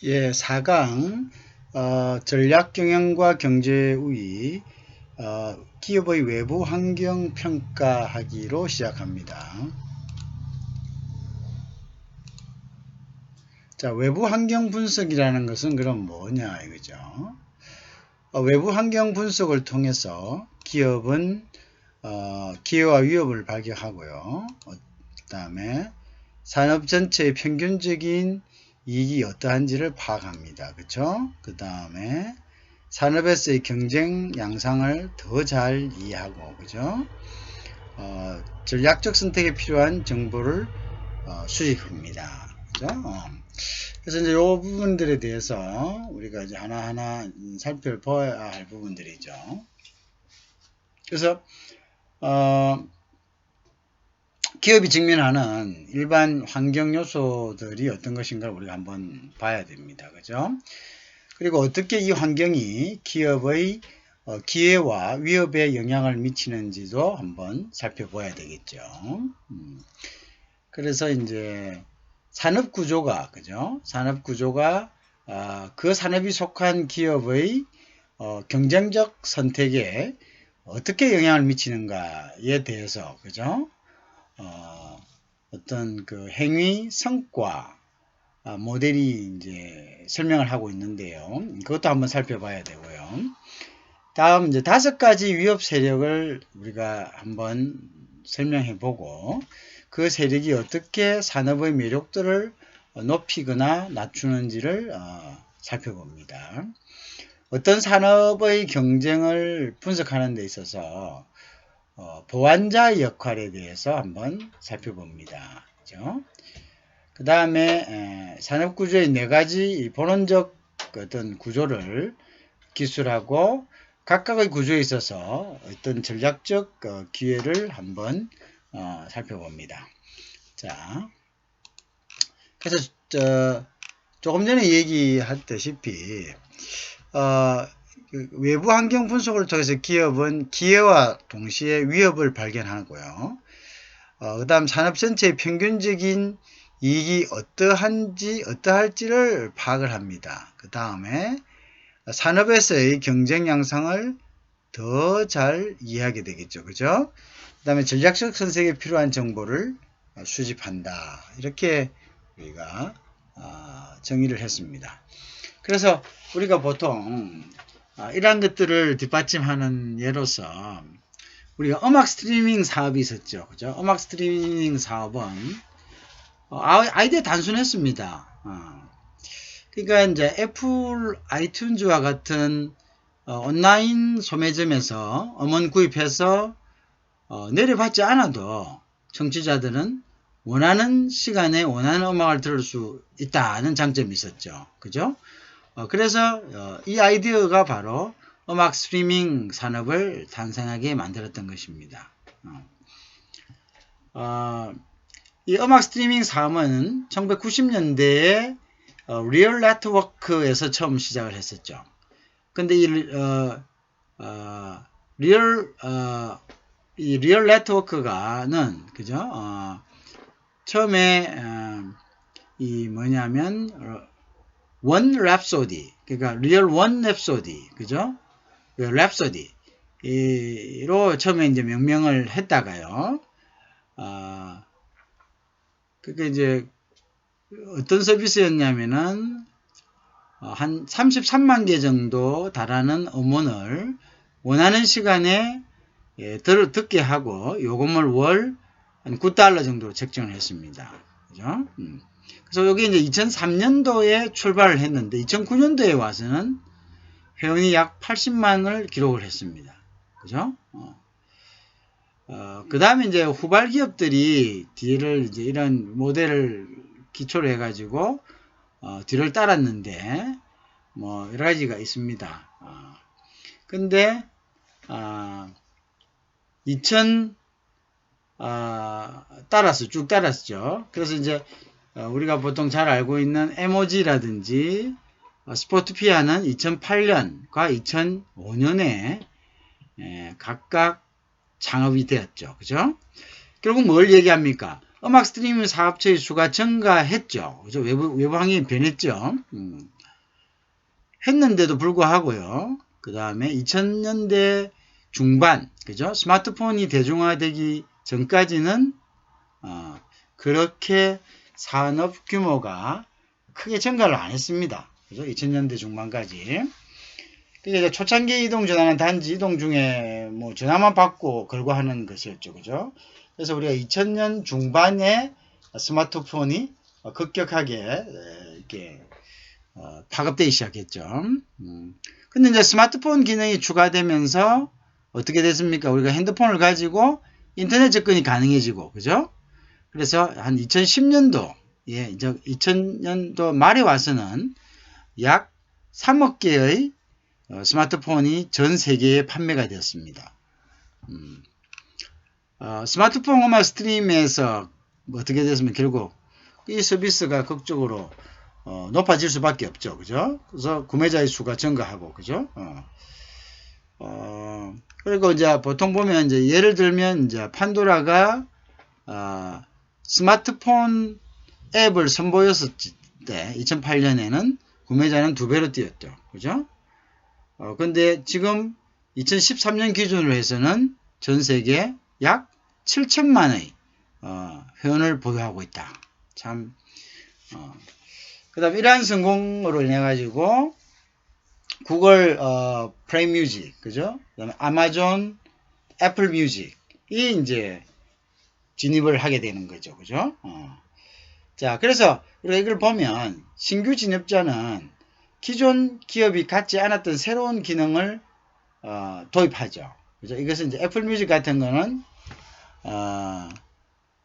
예, 4강 전략경영과 경제우위 기업의 외부 환경 평가하기로 시작합니다. 자, 외부 환경 분석이라는 것은 그럼 뭐냐 이거죠. 외부 환경 분석을 통해서 기업은 기회와 위협을 발견하고요. 그 다음에 산업 전체의 평균적인 이익이 어떠한지를 파악합니다. 그쵸? 그 다음에 산업에서의 경쟁 양상을 더 잘 이해하고, 그죠? 전략적 선택에 필요한 정보를 수집합니다. 그죠? 그래서 이제 이 부분들에 대해서 우리가 이제 하나하나 살펴봐야 할 부분들이죠. 그래서, 기업이 직면하는 일반 환경 요소들이 어떤 것인가를 우리가 한번 봐야 됩니다. 그죠? 그리고 어떻게 이 환경이 기업의 기회와 위협에 영향을 미치는지도 한번 살펴봐야 되겠죠. 그래서 이제 산업 구조가, 그죠? 산업 구조가 그 산업이 속한 기업의 경쟁적 선택에 어떻게 영향을 미치는가에 대해서, 그죠? 어떤 그 행위 성과 모델이 이제 설명을 하고 있는데요. 그것도 한번 살펴봐야 되고요. 다음 이제 5가지 위협 세력을 우리가 한번 설명해 보고 그 세력이 어떻게 산업의 매력도를 높이거나 낮추는지를 살펴봅니다. 어떤 산업의 경쟁을 분석하는 데 있어서 보완자의 역할에 대해서 한번 살펴봅니다. 그죠? 그 다음에 산업구조의 4가지 본원적 어떤 구조를 기술하고 각각의 구조에 있어서 어떤 전략적 기회를 한번 살펴봅니다. 자, 그래서 조금 전에 얘기했다시피 외부 환경 분석을 통해서 기업은 기회와 동시에 위협을 발견하고요. 그 다음 산업 전체의 평균적인 이익이 어떠할지를 파악을 합니다. 그 다음에 산업에서의 경쟁 양상을 더 잘 이해하게 되겠죠. 그죠? 그 다음에 전략적 선택에 필요한 정보를 수집한다. 이렇게 우리가 정의를 했습니다. 그래서 우리가 보통 이러한 것들을 뒷받침하는 예로서 우리가 음악 스트리밍 사업이 있었죠. 그죠? 음악 스트리밍 사업은 아이디어 단순했습니다. 그러니까 이제 애플 아이튠즈와 같은 온라인 소매점에서 음원 구입해서 내려받지 않아도 청취자들은 원하는 시간에 원하는 음악을 들을 수 있다는 장점이 있었죠. 그죠? 그래서 이 아이디어가 바로 음악 스트리밍 산업을 탄생하게 만들었던 것입니다. 이 음악 스트리밍 사업은 1990년대에 리얼 네트워크에서 처음 시작을 했었죠. 근데 이 리얼 네트워크가는 그죠? 처음에 이 뭐냐면 원 랩소디, 그러니까 리얼 원 랩소디, 그죠? 랩소디로 처음에 이제 명명을 했다가요. 그게 이제 어떤 서비스였냐면은 한 33만 개 정도 달하는 음원을 원하는 시간에 듣게 하고 요금을 월 한 $9 정도로 책정을 했습니다. 그죠? 그래서 여기 이제 2003년도에 출발을 했는데 2009년도에 와서는 회원이 약 80만을 기록을 했습니다. 그죠? 그 다음에 이제 후발 기업들이 뒤를 이제 이런 모델을 기초로 해가지고 뒤를 따랐는데 뭐 여러 가지가 있습니다. 근데 쭉 따랐죠. 그래서 이제 우리가 보통 잘 알고 있는 MOG라든지 스포트피아는 2008년과 2005년에 각각 창업이 되었죠. 그죠? 결국 뭘 얘기합니까? 음악 스트리밍 사업체의 수가 증가했죠. 그죠? 외부 환경이 변했죠. 했는데도 불구하고요. 그 다음에 2000년대 중반, 그죠? 스마트폰이 대중화되기 전까지는 그렇게 산업 규모가 크게 증가를 안 했습니다. 그죠? 2000년대 중반까지. 그러니까 초창기 이동 전화는 단지 이동 중에 뭐 전화만 받고 걸고 하는 것이었죠. 그죠? 그래서 우리가 2000년 중반에 스마트폰이 급격하게 이렇게 파급되기 시작했죠. 근데 이제 스마트폰 기능이 추가되면서 어떻게 됐습니까? 우리가 핸드폰을 가지고 인터넷 접근이 가능해지고, 그죠? 그래서 한 2010년도, 예, 이제 2000년도 말에 와서는 약 3억 개의 스마트폰이 전 세계에 판매가 되었습니다. 스마트폰 음악 스트림에서 어떻게 됐으면 결국 이 서비스가 극적으로 높아질 수밖에 없죠. 그죠? 그래서 구매자의 수가 증가하고, 그죠? 그리고 이제 보통 보면 이제 예를 들면 이제 판도라가 스마트폰 앱을 선보였을 때 2008년에는 구매자는 2배로 뛰었죠. 그죠? 근데 지금 2013년 기준으로 해서는 전 세계 약 7천만의 회원을 보유하고 있다. 참 그 다음 이러한 성공으로 인해 가지고 구글 프레임 뮤직, 그죠? 그 다음에 아마존 애플 뮤직이 이제 진입을 하게 되는 거죠. 그죠? 자, 그래서 우리가 이걸 보면 신규 진입자는 기존 기업이 갖지 않았던 새로운 기능을 도입하죠. 그죠? 이것은 이제 애플 뮤직 같은 거는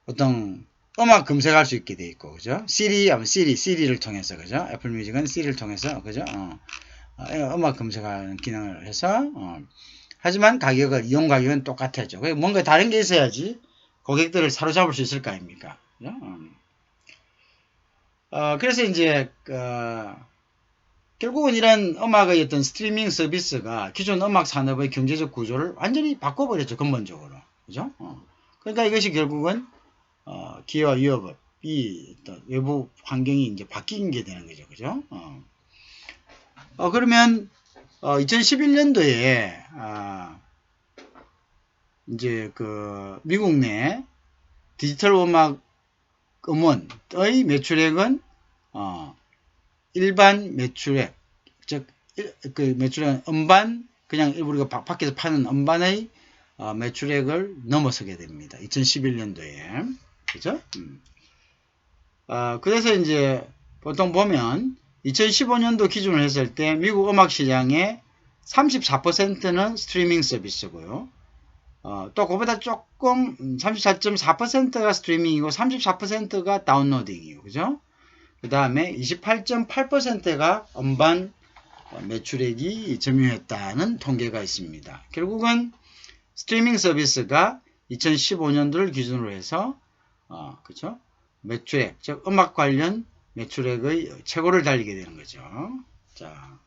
어떤 음악 검색할 수 있게 돼 있고, 그죠? 시리를 통해서, 그죠? 애플 뮤직은 시리를 통해서, 그죠? 음악 검색하는 기능을 해서, 하지만 이용 가격은 똑같았죠. 뭔가 다른 게 있어야지 고객들을 사로잡을 수 있을 거 아닙니까? 그죠? 그래서 이제, 결국은 이런 음악의 어떤 스트리밍 서비스가 기존 음악 산업의 경제적 구조를 완전히 바꿔버렸죠, 근본적으로. 그죠? 그러니까 이것이 결국은 기회와 위협이 외부 환경이 이제 바뀐 게 되는 거죠. 그죠? 그러면 2011년도에 이제 그 미국 내 디지털 음악 음원의 매출액은 일반 매출액, 즉 그 매출액은 음반, 그냥 우리가 밖에서 파는 음반의 매출액을 넘어서게 됩니다. 2011년도에. 그죠? 그래서 이제 보통 보면 2015년도 기준으로 했을 때 미국 음악 시장의 34%는 스트리밍 서비스고요. 또 그보다 조금 34.4%가 스트리밍이고 34%가 다운로딩이에요. 그죠? 그 다음에 28.8%가 음반 매출액이 점유했다는 통계가 있습니다. 결국은 스트리밍 서비스가 2015년도를 기준으로 해서 그죠? 매출액, 즉 음악 관련 매출액의 최고를 달리게 되는 거죠. 자,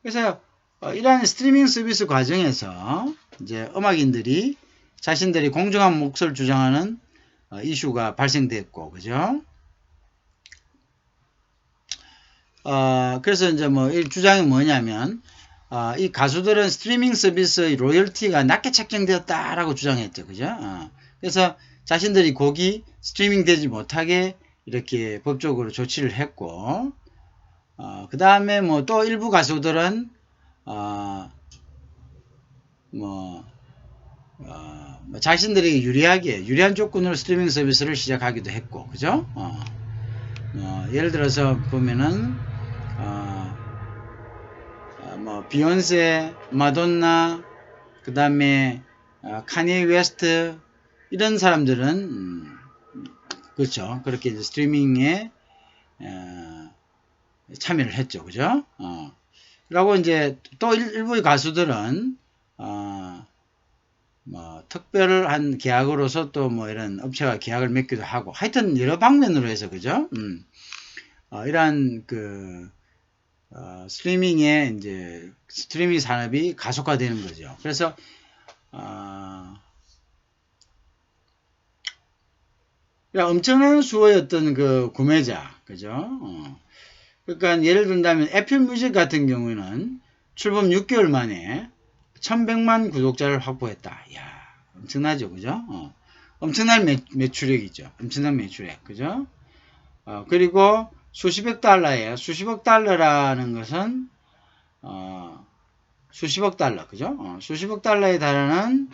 그래서 이러한 스트리밍 서비스 과정에서 이제 음악인들이 자신들이 공정한 몫을 주장하는 이슈가 발생됐고, 그죠? 그래서 이제 뭐 이 주장이 뭐냐면 이 가수들은 스트리밍 서비스의 로열티가 낮게 책정되었다라고 주장했죠. 그죠? 그래서 자신들이 곡이 스트리밍 되지 못하게 이렇게 법적으로 조치를 했고, 그 다음에 뭐 또 일부 가수들은, 자신들이 유리한 조건으로 스트리밍 서비스를 시작하기도 했고, 그죠? 예를 들어서 보면은, 비욘세, 마돈나, 그 다음에 카니에 웨스트 이런 사람들은 그렇죠. 그렇게 스트리밍에 참여를 했죠. 그죠? 그리고 이제 또 일부의 가수들은 특별한 계약으로서 또 뭐 이런 업체가 계약을 맺기도 하고 하여튼 여러 방면으로 해서 그죠? 이러한 그 스트리밍의 이제 스트리밍 산업이 가속화되는 거죠. 그래서 그러니까 엄청난 수의 어떤 그 구매자, 그죠? 그러니까 예를 든다면 애플 뮤직 같은 경우에는 출범 6개월 만에 1100만 구독자를 확보했다. 야, 엄청나죠, 그죠? 엄청난 매출액이죠. 엄청난 매출액, 그죠? 그리고 수십억 달러예요. 수십억 달러라는 것은 수십억 달러, 그죠? 수십억 달러에 달하는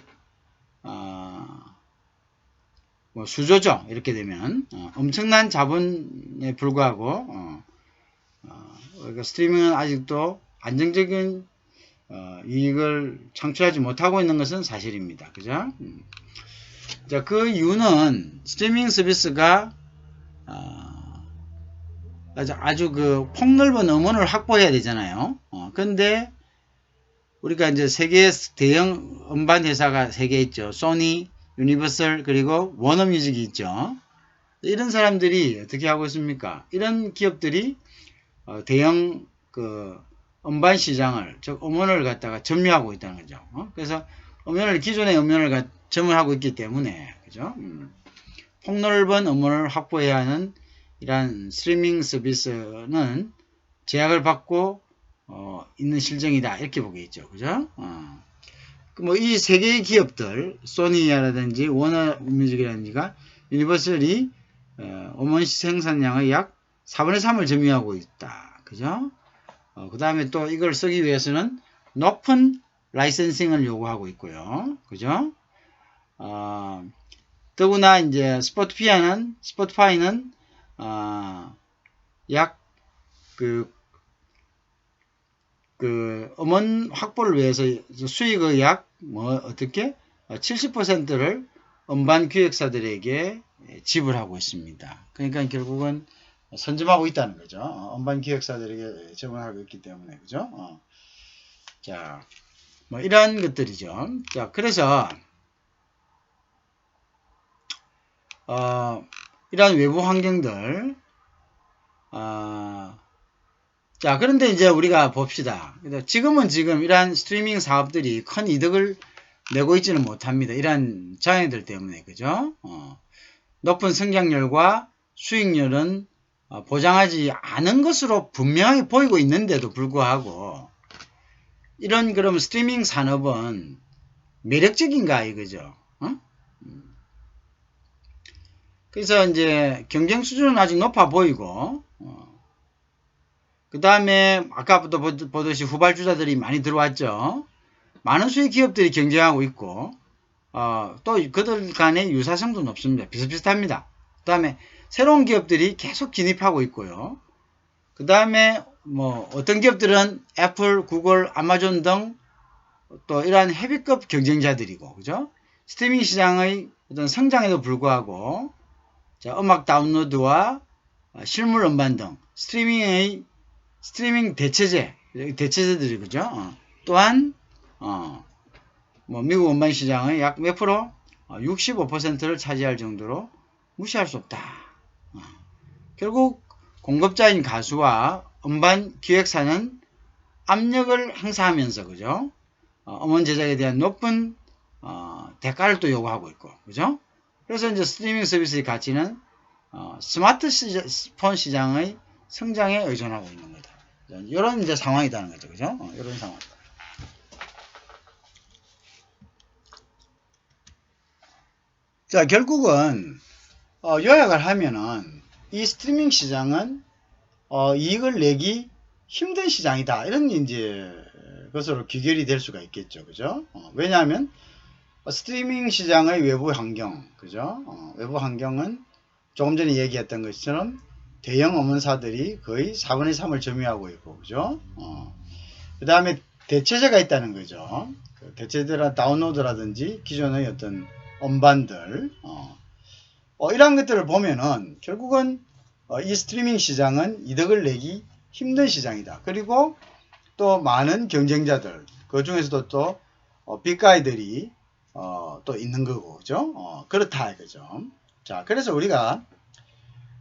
뭐 수조죠. 이렇게 되면 엄청난 자본에 불구하고 스트리밍은 아직도 안정적인 이익을 창출하지 못하고 있는 것은 사실입니다. 그죠? 자, 그 이유는 스트리밍 서비스가 아주 그 폭넓은 음원을 확보해야 되잖아요. 근데 우리가 이제 세계 대형 음반 회사가 3개 있죠. 소니, 유니버설, 그리고 워너뮤직이 있죠. 이런 사람들이 어떻게 하고 있습니까? 이런 기업들이 대형 그 음반 시장을, 즉 음원을 갖다가 점유하고 있다는 거죠. 그래서 기존의 음원을 점유하고 있기 때문에, 그죠? 폭넓은 음원을 확보해야 하는 이러한 스트리밍 서비스는 제약을 받고 있는 실정이다, 이렇게 보겠죠. 그죠? 뭐 이 세 개의 기업들, 소니라든지 워너뮤직이라든지가 유니버설이 음원 생산량의 약 4분의 3을 점유하고 있다. 그죠? 그 다음에 또 이걸 쓰기 위해서는 높은 라이센싱을 요구하고 있고요. 그죠? 더구나 이제 스포티파이는 약 음원 확보를 위해서 수익의 약 어떻게 70%를 음반 기획사들에게 지불하고 있습니다. 그러니까 결국은 선점하고 있다는 거죠. 음반 기획사들에게 제공하고 있기 때문에, 그죠? 자, 뭐 이런 것들이죠. 자, 그래서 이러한 외부 환경들, 자, 그런데 이제 우리가 봅시다. 지금 이러한 스트리밍 사업들이 큰 이득을 내고 있지는 못합니다. 이러한 장애들 때문에, 그죠? 높은 성장률과 수익률은 보장하지 않은 것으로 분명하게 보이고 있는데도 불구하고, 이런 그럼 스트리밍 산업은 매력적인가 이거죠? 그래서 이제 경쟁 수준은 아직 높아 보이고, 그 다음에 아까부터 보듯이 후발주자들이 많이 들어왔죠. 많은 수의 기업들이 경쟁하고 있고, 또 그들 간의 유사성도 높습니다. 비슷비슷합니다. 그 다음에 새로운 기업들이 계속 진입하고 있고요. 그 다음에 뭐 어떤 기업들은 애플, 구글, 아마존 등 또 이러한 헤비급 경쟁자들이고, 그죠? 스트리밍 시장의 어떤 성장에도 불구하고, 자, 음악 다운로드와 실물 음반 등 스트리밍 대체제들이, 그죠? 또한 뭐 미국 음반 시장의 약 몇 프로? 65%를 차지할 정도로 무시할 수 없다. 결국 공급자인 가수와 음반 기획사는 압력을 행사하면서, 그죠? 음원 제작에 대한 높은 대가를 또 요구하고 있고, 그죠? 그래서 이제 스트리밍 서비스의 가치는 스마트폰 시장의 성장에 의존하고 있는 거다. 이런 이제 상황이라는 거죠, 그죠? 이런 상황. 자, 결국은 요약을 하면은 이 스트리밍 시장은 이익을 내기 힘든 시장이다, 이런 이제 것으로 귀결이 될 수가 있겠죠, 그죠? 왜냐하면 스트리밍 시장의 외부 환경, 그죠? 외부 환경은 조금 전에 얘기했던 것처럼 대형 음원사들이 거의 4분의 3을 점유하고 있고, 그죠? 그 다음에 대체제가 있다는 거죠. 대체제라 다운로드라든지 기존의 어떤 음반들, 이런 것들을 보면은 결국은 이 스트리밍 시장은 이득을 내기 힘든 시장이다. 그리고 또 많은 경쟁자들, 그 중에서도 또 빅가이들이 또 있는 거고, 그죠? 그렇다 이거죠. 자, 그래서 우리가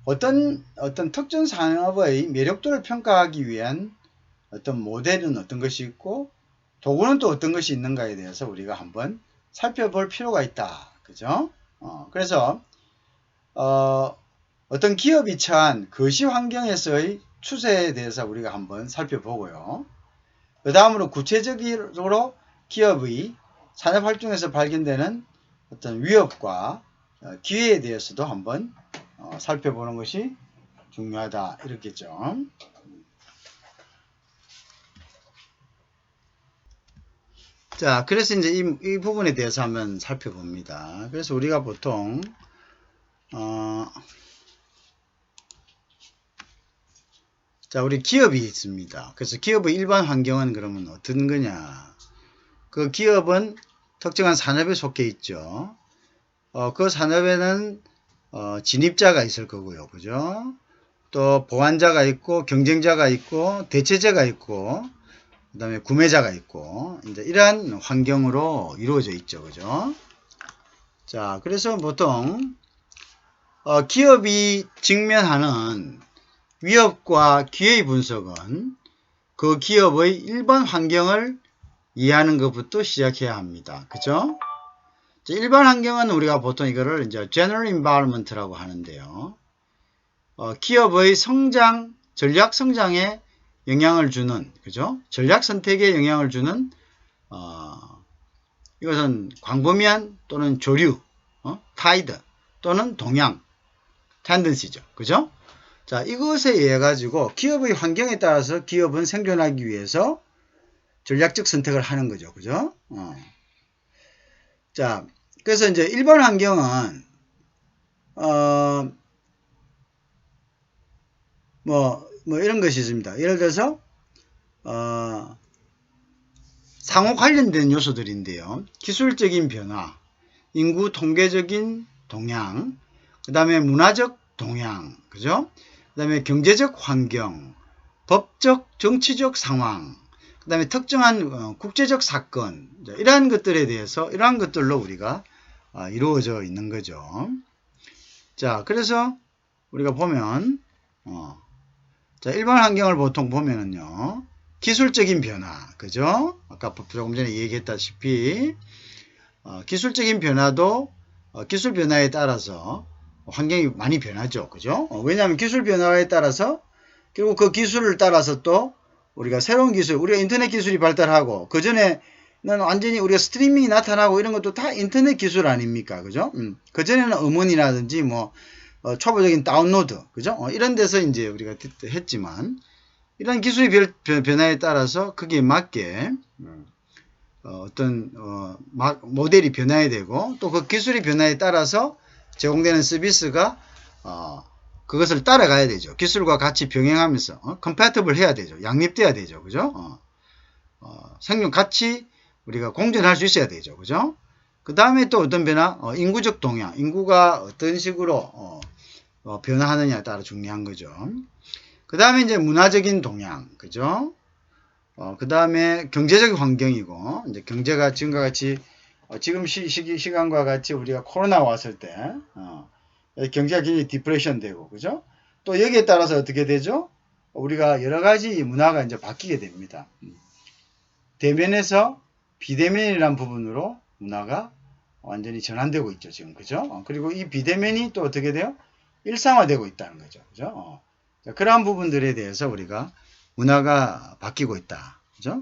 어떤 특정 산업의 매력도를 평가하기 위한 어떤 모델은 어떤 것이 있고, 도구는 또 어떤 것이 있는가에 대해서 우리가 한번 살펴볼 필요가 있다, 그죠? 그래서 어떤 기업이 처한 거시 환경에서의 추세에 대해서 우리가 한번 살펴보고요. 그 다음으로 구체적으로 기업의 산업활동에서 발견되는 어떤 위협과 기회에 대해서도 한번 살펴보는 것이 중요하다 이렇겠죠. 자, 그래서 이제 이 부분에 대해서 한번 살펴봅니다. 그래서 우리가 보통 자, 우리 기업이 있습니다. 그래서 기업의 일반 환경은 그러면 어떤 거냐? 그 기업은 특정한 산업에 속해 있죠. 그 산업에는 진입자가 있을 거고요. 그죠? 또 보완자가 있고 경쟁자가 있고 대체자가 있고 그 다음에 구매자가 있고 이제 이러한 환경으로 이루어져 있죠. 그죠? 자, 그래서 보통 기업이 직면하는 위협과 기회의 분석은 그 기업의 일반 환경을 이해하는 것부터 시작해야 합니다. 그죠? 일반 환경은 우리가 보통 이거를 이제 general environment라고 하는데요. 기업의 성장, 전략 성장에 영향을 주는, 그죠? 전략 선택에 영향을 주는, 이것은 광범위한 또는 조류, 타이드 또는 동향, 텐던시죠. 그죠? 자, 이것에 의해 가지고 기업의 환경에 따라서 기업은 생존하기 위해서 전략적 선택을 하는 거죠. 그죠? 자, 그래서 이제 일반 환경은, 뭐 이런 것이 있습니다. 예를 들어서, 상호 관련된 요소들인데요. 기술적인 변화, 인구 통계적인 동향, 그 다음에 문화적 동향, 그죠? 그 다음에 경제적 환경, 법적, 정치적 상황, 그 다음에 특정한 국제적 사건, 이러한 것들에 대해서, 이러한 것들로 우리가 이루어져 있는 거죠. 자, 그래서 우리가 보면, 자, 일반 환경을 보통 보면은요, 기술적인 변화, 그죠? 아까 조금 전에 얘기했다시피, 기술적인 변화도, 기술 변화에 따라서 환경이 많이 변하죠. 그죠? 왜냐하면 기술 변화에 따라서, 그리고 그 기술을 따라서 또, 우리가 새로운 기술, 우리가 인터넷 기술이 발달하고, 그전에는 완전히 우리가 스트리밍이 나타나고 이런 것도 다 인터넷 기술 아닙니까? 그죠? 그전에는 음원이라든지 초보적인 다운로드, 그죠? 이런 데서 이제 우리가 했지만, 이런 기술의 변화에 따라서 거기에 맞게, 어떤, 모델이 변화해야 되고, 또 그 기술의 변화에 따라서 제공되는 서비스가, 그것을 따라가야 되죠. 기술과 같이 병행하면서, compatible 해야 되죠. 양립돼야 되죠. 그죠? 생존 같이 우리가 공존할 수 있어야 되죠. 그죠? 그 다음에 또 어떤 변화? 인구적 동향. 인구가 어떤 식으로, 변화하느냐에 따라 중요한 거죠. 그 다음에 이제 문화적인 동향. 그죠? 그 다음에 경제적 환경이고, 이제 경제가 지금과 같이, 지금 시간과 같이 우리가 코로나 왔을 때, 경제가 굉장히 디프레션 되고, 그죠? 또 여기에 따라서 어떻게 되죠? 우리가 여러 가지 문화가 이제 바뀌게 됩니다. 대면에서 비대면이라는 부분으로 문화가 완전히 전환되고 있죠, 지금. 그죠? 그리고 이 비대면이 또 어떻게 돼요? 일상화되고 있다는 거죠. 그죠? 자, 그러한 부분들에 대해서 우리가 문화가 바뀌고 있다. 그죠?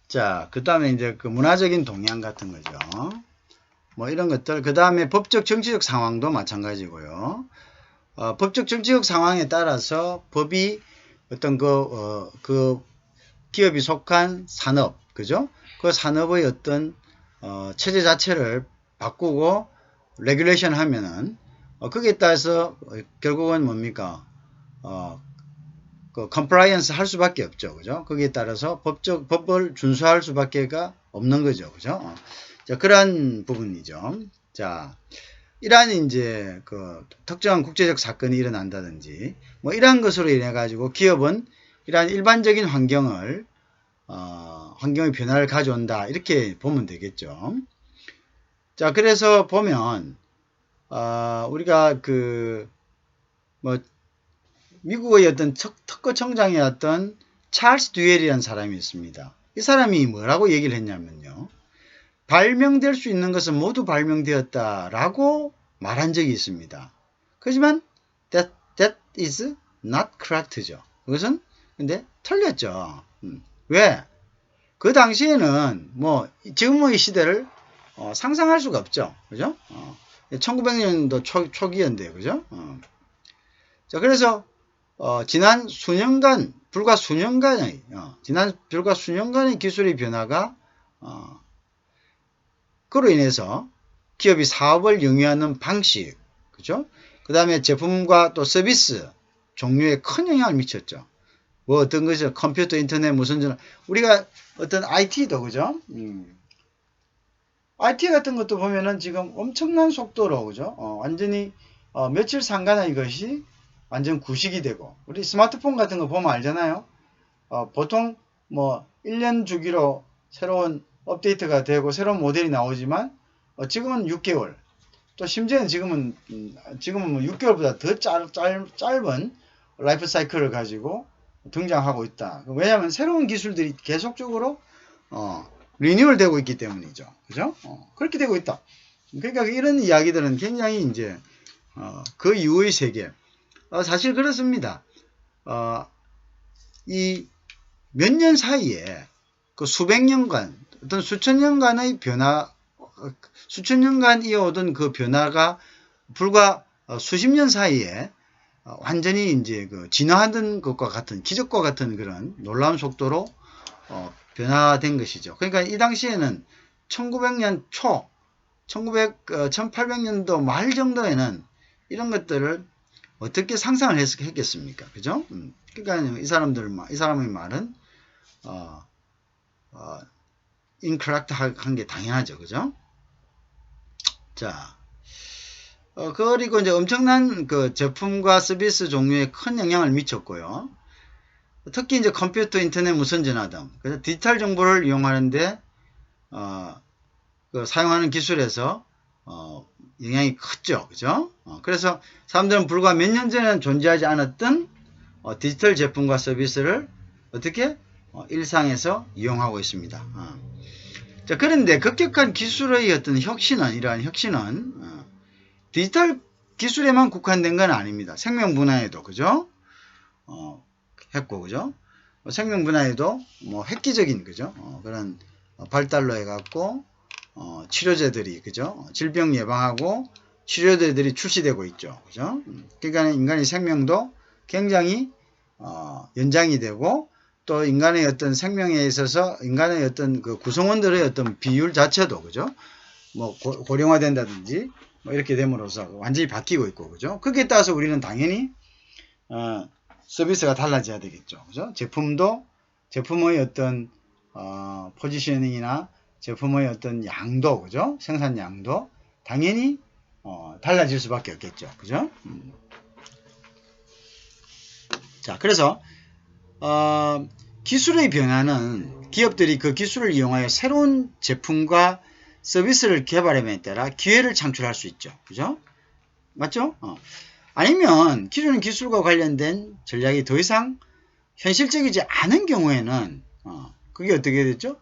자, 그 다음에 이제 그 문화적인 동향 같은 거죠. 뭐 이런 것들. 그 다음에 법적 정치적 상황도 마찬가지고요. 법적 정치적 상황에 따라서 법이 어떤 그 기업이 속한 산업, 그죠? 그 산업의 어떤, 체제 자체를 바꾸고, 레귤레이션 하면은, 거기에 따라서 결국은 뭡니까? 그 컴플라이언스 할 수밖에 없죠. 그죠? 거기에 따라서 법을 준수할 수밖에가 없는 거죠. 그죠? 자, 그러한 부분이죠. 자, 이러한 이제 그 특정한 국제적 사건이 일어난다든지 뭐 이러한 것으로 인해 가지고 기업은 이러한 일반적인 환경을 환경의 변화를 가져온다 이렇게 보면 되겠죠. 자, 그래서 보면 우리가 그 뭐 미국의 어떤 특허청장이었던 찰스 듀웰이라는 사람이 있습니다. 이 사람이 뭐라고 얘기를 했냐면요. 발명될 수 있는 것은 모두 발명되었다라고 말한 적이 있습니다. 그렇지만 that is not correct죠. 그것은 근데 틀렸죠. 왜? 그 당시에는 뭐 지금의 시대를 상상할 수가 없죠. 그죠? 1900년도 초기였는데요. 그죠? 자, 그래서 지난 수년간 불과 수년간의 기술의 변화가 그로 인해서 기업이 사업을 영위하는 방식, 그죠? 그 다음에 제품과 또 서비스 종류에 큰 영향을 미쳤죠. 뭐 어떤 것이 컴퓨터, 인터넷, 무슨 전화, 우리가 어떤 IT도, 그죠? IT 같은 것도 보면은 지금 엄청난 속도로, 그죠? 완전히 며칠 상간의 이것이 완전 구식이 되고, 우리 스마트폰 같은 거 보면 알잖아요. 보통 뭐 1년 주기로 새로운 업데이트가 되고 새로운 모델이 나오지만 지금은 6개월, 또 심지어는 지금은 뭐 6개월보다 더 짧은 라이프 사이클을 가지고 등장하고 있다. 왜냐하면 새로운 기술들이 계속적으로 리뉴얼 되고 있기 때문이죠. 그죠? 그렇게 되고 있다. 그러니까 이런 이야기들은 굉장히 이제 그 이후의 세계, 사실 그렇습니다. 이 몇 년 사이에 그 수백 년간 어떤 수천 년간의 변화, 수천 년간 이어오던 그 변화가 불과 수십 년 사이에 완전히 이제 그 진화하던 것과 같은, 기적과 같은 그런 놀라운 속도로 변화된 것이죠. 그러니까 이 당시에는 1900년 초, 1800년도 말 정도에는 이런 것들을 어떻게 상상을 했겠습니까? 그죠? 그러니까 이 사람의 말은 incorrect 한 게 당연하죠. 그죠? 자, 그리고 이제 엄청난 그 제품과 서비스 종류에 큰 영향을 미쳤고요. 특히 이제 컴퓨터, 인터넷, 무선전화 등 그래서 디지털 정보를 이용하는데 그 사용하는 기술에서 영향이 컸죠. 그죠? 그래서 사람들은 불과 몇 년 전에는 존재하지 않았던 디지털 제품과 서비스를 어떻게 일상에서 이용하고 있습니다. 자, 그런데 급격한 기술의 어떤 혁신은, 이러한 혁신은 디지털 기술에만 국한된 건 아닙니다. 생명 분야에도, 그죠? 했고, 그죠? 생명 분야에도 뭐 획기적인, 그죠? 그런 발달로 해갖고 치료제들이, 그죠? 질병 예방하고 치료제들이 출시되고 있죠. 그죠? 그러니까 인간의 생명도 굉장히 연장이 되고, 또 인간의 어떤 생명에 있어서 인간의 어떤 그 구성원들의 어떤 비율 자체도, 그죠? 뭐 고령화된다든지 뭐 이렇게 됨으로써 완전히 바뀌고 있고, 그죠? 거기에 따라서 우리는 당연히 서비스가 달라져야 되겠죠. 그죠? 제품의 어떤 포지셔닝이나 제품의 어떤 양도, 그죠? 생산 양도 당연히 달라질 수밖에 없겠죠. 그죠? 자, 그래서 기술의 변화는 기업들이 그 기술을 이용하여 새로운 제품과 서비스를 개발함에 따라 기회를 창출할 수 있죠. 그죠? 맞죠? 아니면 기존 기술과 관련된 전략이 더 이상 현실적이지 않은 경우에는 그게 어떻게 됐죠?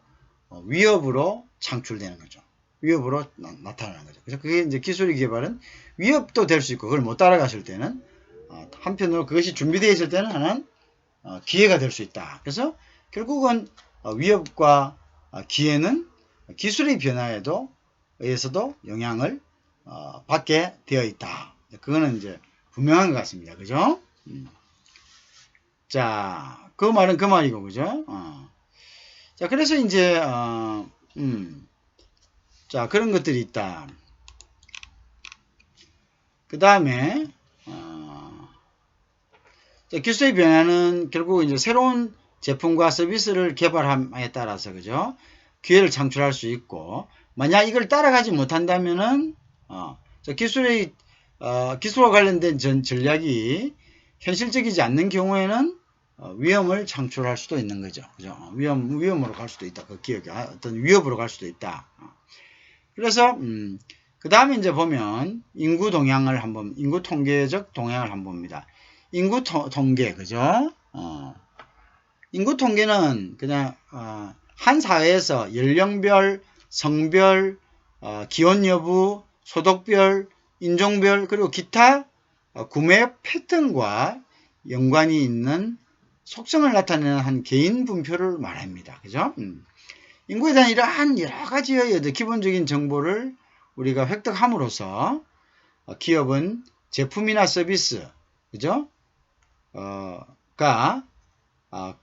위협으로 창출되는 거죠. 위협으로 나타나는 거죠. 그래서 그게 이제 기술의 개발은 위협도 될 수 있고, 그걸 못 따라갔을 때는 한편으로 그것이 준비되어 있을 때는 하나는 기회가 될 수 있다. 그래서 결국은 위협과 기회는 기술의 변화에도 의해서도 영향을 받게 되어 있다. 그거는 이제 분명한 것 같습니다. 그죠? 자, 그 말은 그 말이고, 그죠? 자, 그래서 이제 자, 그런 것들이 있다. 그 다음에 기술의 변화는 결국 이제 새로운 제품과 서비스를 개발함에 따라서, 그죠? 기회를 창출할 수 있고, 만약 이걸 따라가지 못한다면은 기술과 관련된 전략이 현실적이지 않는 경우에는 위험을 창출할 수도 있는 거죠. 그죠? 위험으로 갈 수도 있다. 그 기억이 어떤 위협으로 갈 수도 있다. 그래서 그 다음에 이제 보면 인구 통계적 동향을 한번 봅니다. 인구 통계, 그죠? 인구 통계는 그냥 한 사회에서 연령별 성별, 기혼 여부, 소득별, 인종별, 그리고 기타 구매 패턴과 연관이 있는 속성을 나타내는 한 개인 분표를 말합니다. 그죠? 인구에 대한 이러한 여러 가지의 기본적인 정보를 우리가 획득함으로써 기업은 제품이나 서비스, 그죠?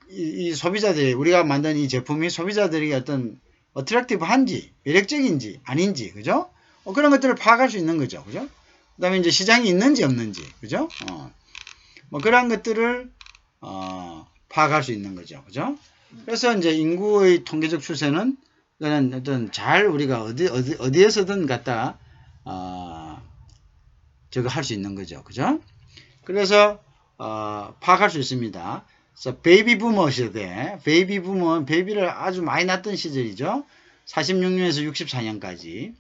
이 소비자들이, 우리가 만든 이 제품이 소비자들이 어떤 어트랙티브한지, 매력적인지, 아닌지, 그죠? 그런 것들을 파악할 수 있는 거죠. 그죠? 그 다음에 이제 시장이 있는지 없는지, 그죠? 뭐 그런 것들을, 파악할 수 있는 거죠. 그죠? 그래서 이제 인구의 통계적 추세는, 그는 어떤 잘 우리가 어디에서든 갖다, 저거 할 수 있는 거죠. 그죠? 그래서, 파악할 수 있습니다. 그래서 베이비 부머 시대, 베이비 부머는 베이비를 아주 많이 낳던 시절이죠. 46년에서 64년까지.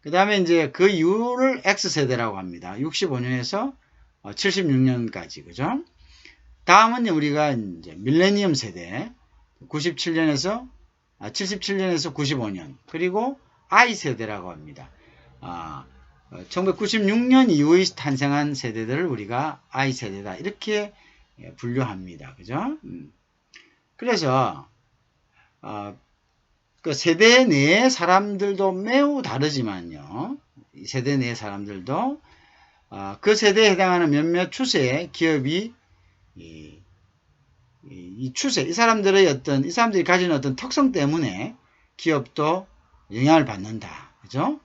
그 다음에 이제 그 이후를 X세대라고 합니다. 65년에서 76년까지. 그죠? 다음은 우리가 이제 밀레니엄 세대. 77년에서 95년. 그리고 I세대라고 합니다. 1996년 이후에 탄생한 세대들을 우리가 I세대다. 이렇게 분류합니다. 그죠? 그래서, 그 세대 내의 사람들도 매우 다르지만요. 이 세대 내의 사람들도, 그 세대에 해당하는 몇몇 추세의 기업이, 이 추세, 이 사람들이 가지는 어떤 특성 때문에 기업도 영향을 받는다. 그죠?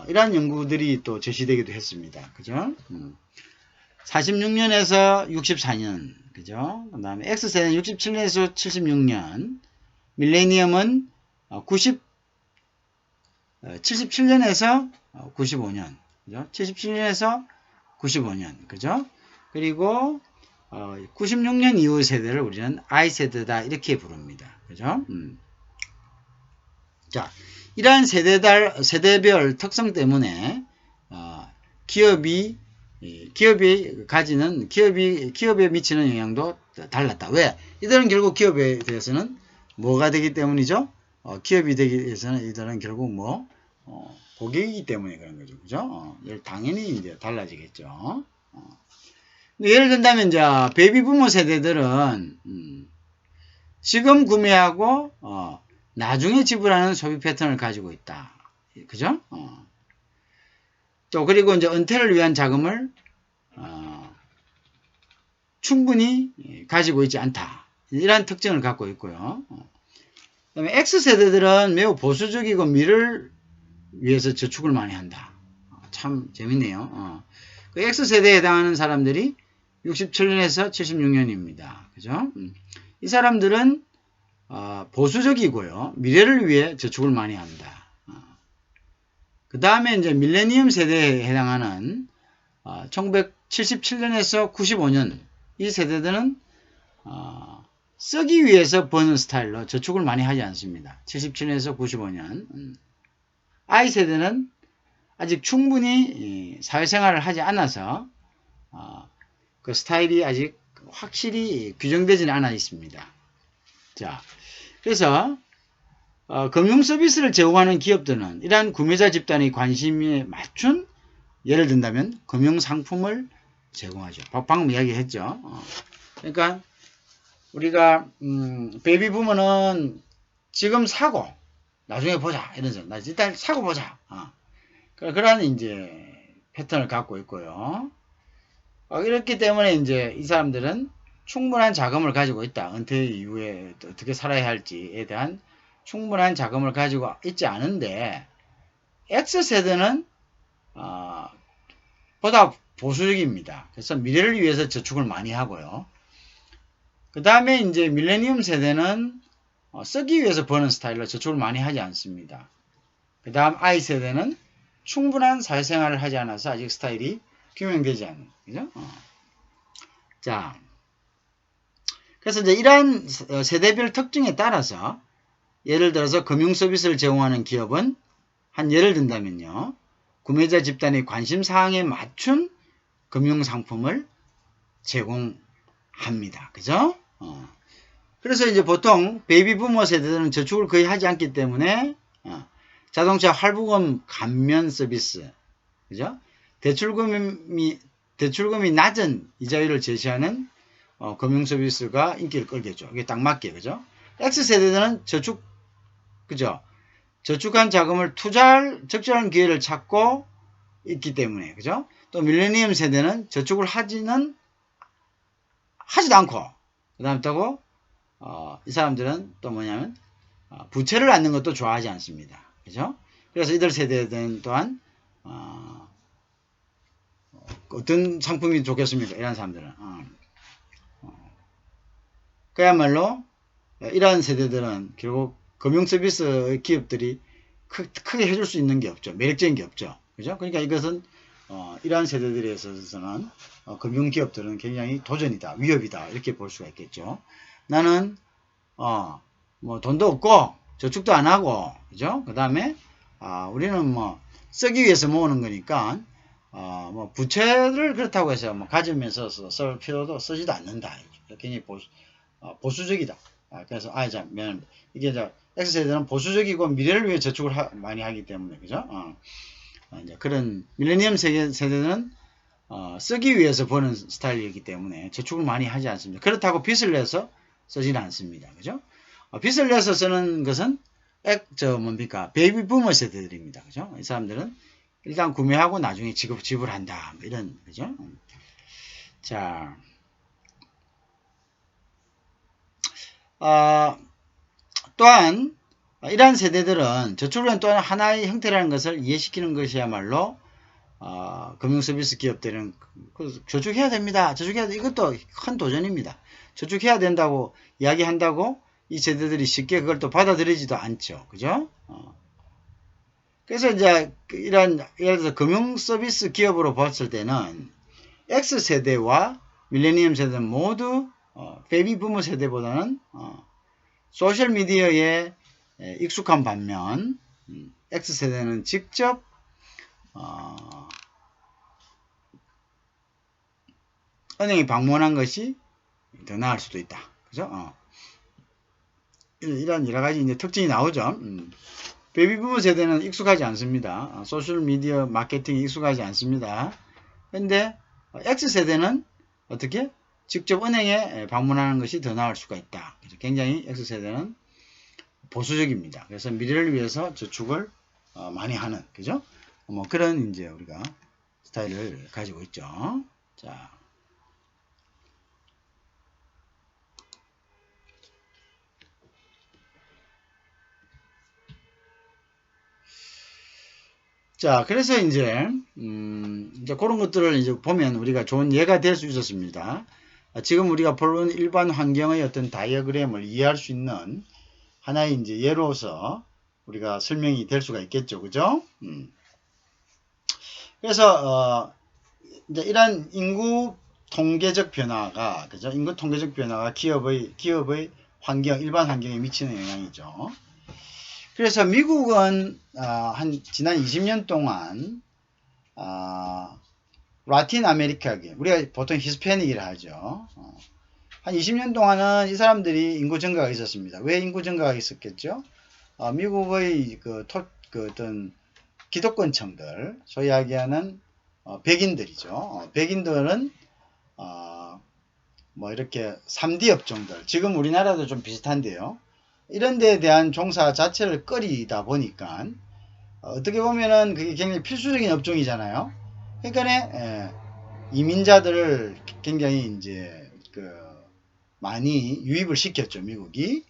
이러한 연구들이 또 제시되기도 했습니다. 그죠? 46년에서 64년, 그죠? 그 다음에 X세대는 67년에서 76년, 밀레니엄은 77년에서 95년, 그죠? 77년에서 95년, 그죠? 그리고 96년 이후 세대를 우리는 I세대다 이렇게 부릅니다. 그죠? 자, 이러한 세대별 특성 때문에 기업에 미치는 영향도 달랐다. 왜? 이들은 결국 기업에 대해서는 뭐가 되기 때문이죠? 기업이 되기 위해서는 이들은 결국 고객이기 때문에 그런 거죠. 그죠? 당연히 이제 달라지겠죠. 예를 든다면, 이제, 베이비 부모 세대들은, 지금 구매하고, 나중에 지불하는 소비 패턴을 가지고 있다. 그죠? 또, 그리고 이제 은퇴를 위한 자금을, 충분히 가지고 있지 않다. 이러한 특징을 갖고 있고요. 그 다음에 X세대들은 매우 보수적이고 미래를 위해서 저축을 많이 한다. 참 재밌네요. 그 X세대에 해당하는 사람들이 67년에서 76년입니다. 그죠? 이 사람들은 보수적이고요. 미래를 위해 저축을 많이 한다. 그 다음에 이제 밀레니엄 세대에 해당하는 1977년에서 95년 이 세대들은 쓰기 위해서 버는 스타일로 저축을 많이 하지 않습니다. 77년에서 95년 I세대는 아직 충분히 사회생활을 하지 않아서 그 스타일이 아직 확실히 규정되지는 않아 있습니다. 자, 그래서 금융 서비스를 제공하는 기업들은 이러한 구매자 집단의 관심에 맞춘, 예를 든다면 금융 상품을 제공하죠. 방금 이야기했죠. 그러니까 우리가 베이비 부모는 지금 사고 나중에 보자 이런 식으로 일단 사고 보자. 그런 이제 패턴을 갖고 있고요. 이렇기 때문에 이제 이 사람들은 충분한 자금을 가지고 있다. 은퇴 이후에 어떻게 살아야 할지에 대한 충분한 자금을 가지고 있지 않은데, X세대는 보다 보수적입니다. 그래서 미래를 위해서 저축을 많이 하고요. 그 다음에 이제 밀레니엄 세대는 쓰기 위해서 버는 스타일로 저축을 많이 하지 않습니다. 그 다음 I세대는 충분한 사회생활을 하지 않아서 아직 스타일이 규명되지 않는, 그죠? 자, 그래서 이제 이러한 세대별 특징에 따라서 예를 들어서 금융 서비스를 제공하는 기업은 예를 든다면요, 구매자 집단의 관심 사항에 맞춘 금융 상품을 제공합니다. 그죠? 그래서 이제 보통 베이비 부머 세대들은 저축을 거의 하지 않기 때문에 자동차 할부금 감면 서비스, 그죠? 대출금이 낮은 이자율을 제시하는 금융 서비스가 인기를 끌겠죠. 이게 딱 맞게, 그죠? X세대들은 그죠? 저축한 자금을 투자할 적절한 기회를 찾고 있기 때문에, 그죠? 또 밀레니엄 세대는 저축을 하지도 않고, 그 다음에 또, 이 사람들은 또 뭐냐면, 부채를 안는 것도 좋아하지 않습니다. 그죠? 그래서 이들 세대들은 또한, 어떤 상품이 좋겠습니까? 이런 사람들은. 그야말로, 이러한 세대들은 결국 금융 서비스 기업들이 크게 해줄 수 있는 게 없죠. 매력적인 게 없죠. 그죠? 그러니까 이것은, 이러한 세대들에 있어서는, 금융 기업들은 굉장히 도전이다, 위협이다, 이렇게 볼 수가 있겠죠. 나는, 뭐, 돈도 없고, 저축도 안 하고, 그죠? 그 다음에, 우리는 뭐, 쓰기 위해서 모으는 거니까, 뭐, 부채를 그렇다고 해서 뭐, 가지면서 쓸 필요도 쓰지도 않는다. 굉장히 보수적이다. 그래서, 미안합니다. 이게 X세대는 보수적이고 미래를 위해 저축을 많이 하기 때문에, 그죠? 이제 그런 밀레니엄 세대는, 쓰기 위해서 버는 스타일이기 때문에 저축을 많이 하지 않습니다. 그렇다고 빚을 내서 쓰지는 않습니다. 그죠? 빚을 내서 쓰는 것은, 베이비 부머 세대들입니다. 그죠? 이 사람들은 일단 구매하고 나중에 지불한다. 뭐 이런, 그죠? 자. 또한 이러한 세대들은 저축은 또한 하나의 형태라는 것을 이해시키는 것이야말로 금융서비스 기업들은 저축해야 됩니다. 저축해야 돼. 이것도 큰 도전입니다. 저축해야 된다고 이야기한다고 이 세대들이 쉽게 그걸 또 받아들이지도 않죠. 그죠? 그래서 이제 이런 예를 들어서 금융서비스 기업으로 봤을 때는 X세대와 밀레니엄 세대는 모두 베이비 부머 세대보다는 소셜미디어에 익숙한 반면 X세대는 직접 은행에 방문한 것이 더 나을 수도 있다. 그죠? 이런 여러 가지 이제 특징이 나오죠. 베이비 부머 세대는 익숙하지 않습니다. 소셜미디어 마케팅이 익숙하지 않습니다. 근데 X세대는 어떻게? 직접 은행에 방문하는 것이 더 나을 수가 있다. 굉장히 X세대는 보수적입니다. 그래서 미래를 위해서 저축을 많이 하는, 그죠? 뭐 그런 이제 우리가 스타일을 가지고 있죠. 자, 그래서 이제 그런 것들을 이제 보면 우리가 좋은 예가 될 수 있었습니다. 지금 우리가 본 일반 환경의 어떤 다이어그램을 이해할 수 있는 하나의 이제 예로서 우리가 설명이 될 수가 있겠죠. 그죠? 그래서, 이제 이런 인구 통계적 변화가, 그죠? 인구 통계적 변화가 기업의 환경, 일반 환경에 미치는 영향이죠. 그래서 미국은, 지난 20년 동안, 라틴 아메리카계, 우리가 보통 히스패닉이라 하죠. 한 20년 동안은 이 사람들이 인구 증가가 있었습니다. 왜 인구 증가가 있었겠죠? 미국의 어떤 기득권층들, 소위 이야기하는 백인들이죠. 백인들은 뭐 이렇게 3D 업종들, 지금 우리나라도 좀 비슷한데요. 이런 데에 대한 종사 자체를 꺼리다 보니까 어떻게 보면은 그게 굉장히 필수적인 업종이잖아요. 그러니까 이민자들을 굉장히 이제 많이 유입을 시켰죠, 미국이.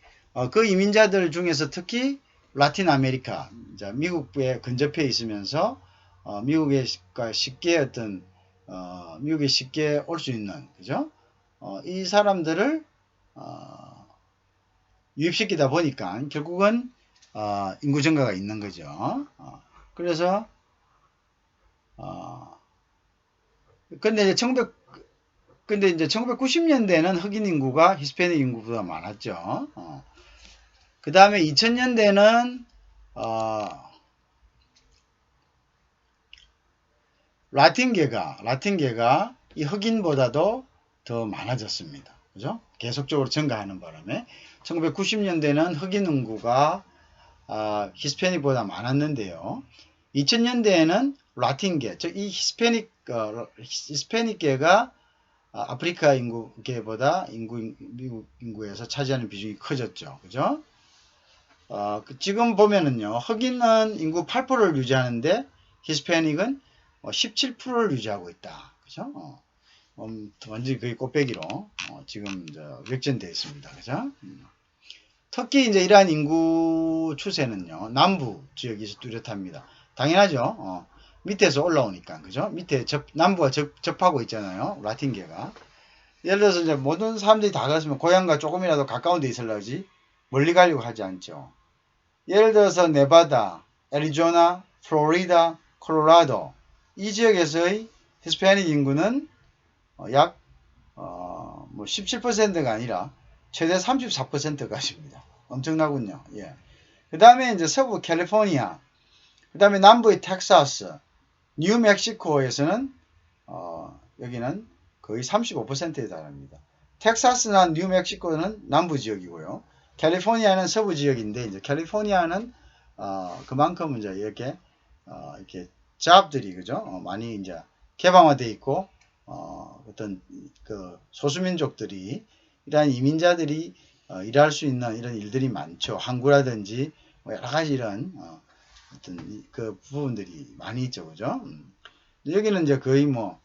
그 이민자들 중에서 특히 라틴 아메리카, 미국에 근접해 있으면서 미국에 쉽게 미국에 쉽게 올 수 있는, 그죠? 이 사람들을 유입시키다 보니까 결국은 인구 증가가 있는 거죠. 그래서 근데 이제 1990년대는 흑인 인구가 히스패닉 인구보다 많았죠. 그 다음에 2000년대는 라틴계가 이 흑인보다도 더 많아졌습니다. 그죠? 계속적으로 증가하는 바람에 1990년대는 흑인 인구가 히스패닉보다 많았는데요. 2000년대에는 라틴계, 즉 이 히스패닉계가 아프리카 인구계보다 미국 인구에서 차지하는 비중이 커졌죠. 그죠? 지금 보면은요, 흑인은 인구 8%를 유지하는데 히스패닉은 17%를 유지하고 있다. 그죠? 완전히 거의 꽃배기로 지금 역전되어 있습니다. 그죠? 특히 이제 이러한 인구 추세는요, 남부 지역이 뚜렷합니다. 당연하죠. 밑에서 올라오니까, 그죠? 밑에 남부가 접하고 있잖아요. 라틴계가. 예를 들어서 이제 모든 사람들이 다 갔으면 고향과 조금이라도 가까운 데 있으려지 멀리 가려고 하지 않죠. 예를 들어서 네바다, 애리조나, 플로리다, 콜로라도 이 지역에서의 히스패닉 인구는 약 17%가 아니라 최대 34%까지입니다. 엄청나군요. 예. 그 다음에 이제 서부 캘리포니아, 그 다음에 남부의 텍사스, 뉴멕시코에서는 여기는 거의 35%에 달합니다. 텍사스나 뉴멕시코는 남부 지역이고요. 캘리포니아는 서부 지역인데 이제 캘리포니아는 그만큼 이제 이렇게 잡들이 그죠? 많이 이제 개방화되어 있고 어떤 그 소수민족들이 이러한 이민자들이 일할 수 있는 이런 일들이 많죠. 항구라든지 뭐 여러 가지 이런 어떤 그 부분들이 많이 있죠, 그죠? 여기는 이제 거의 뭐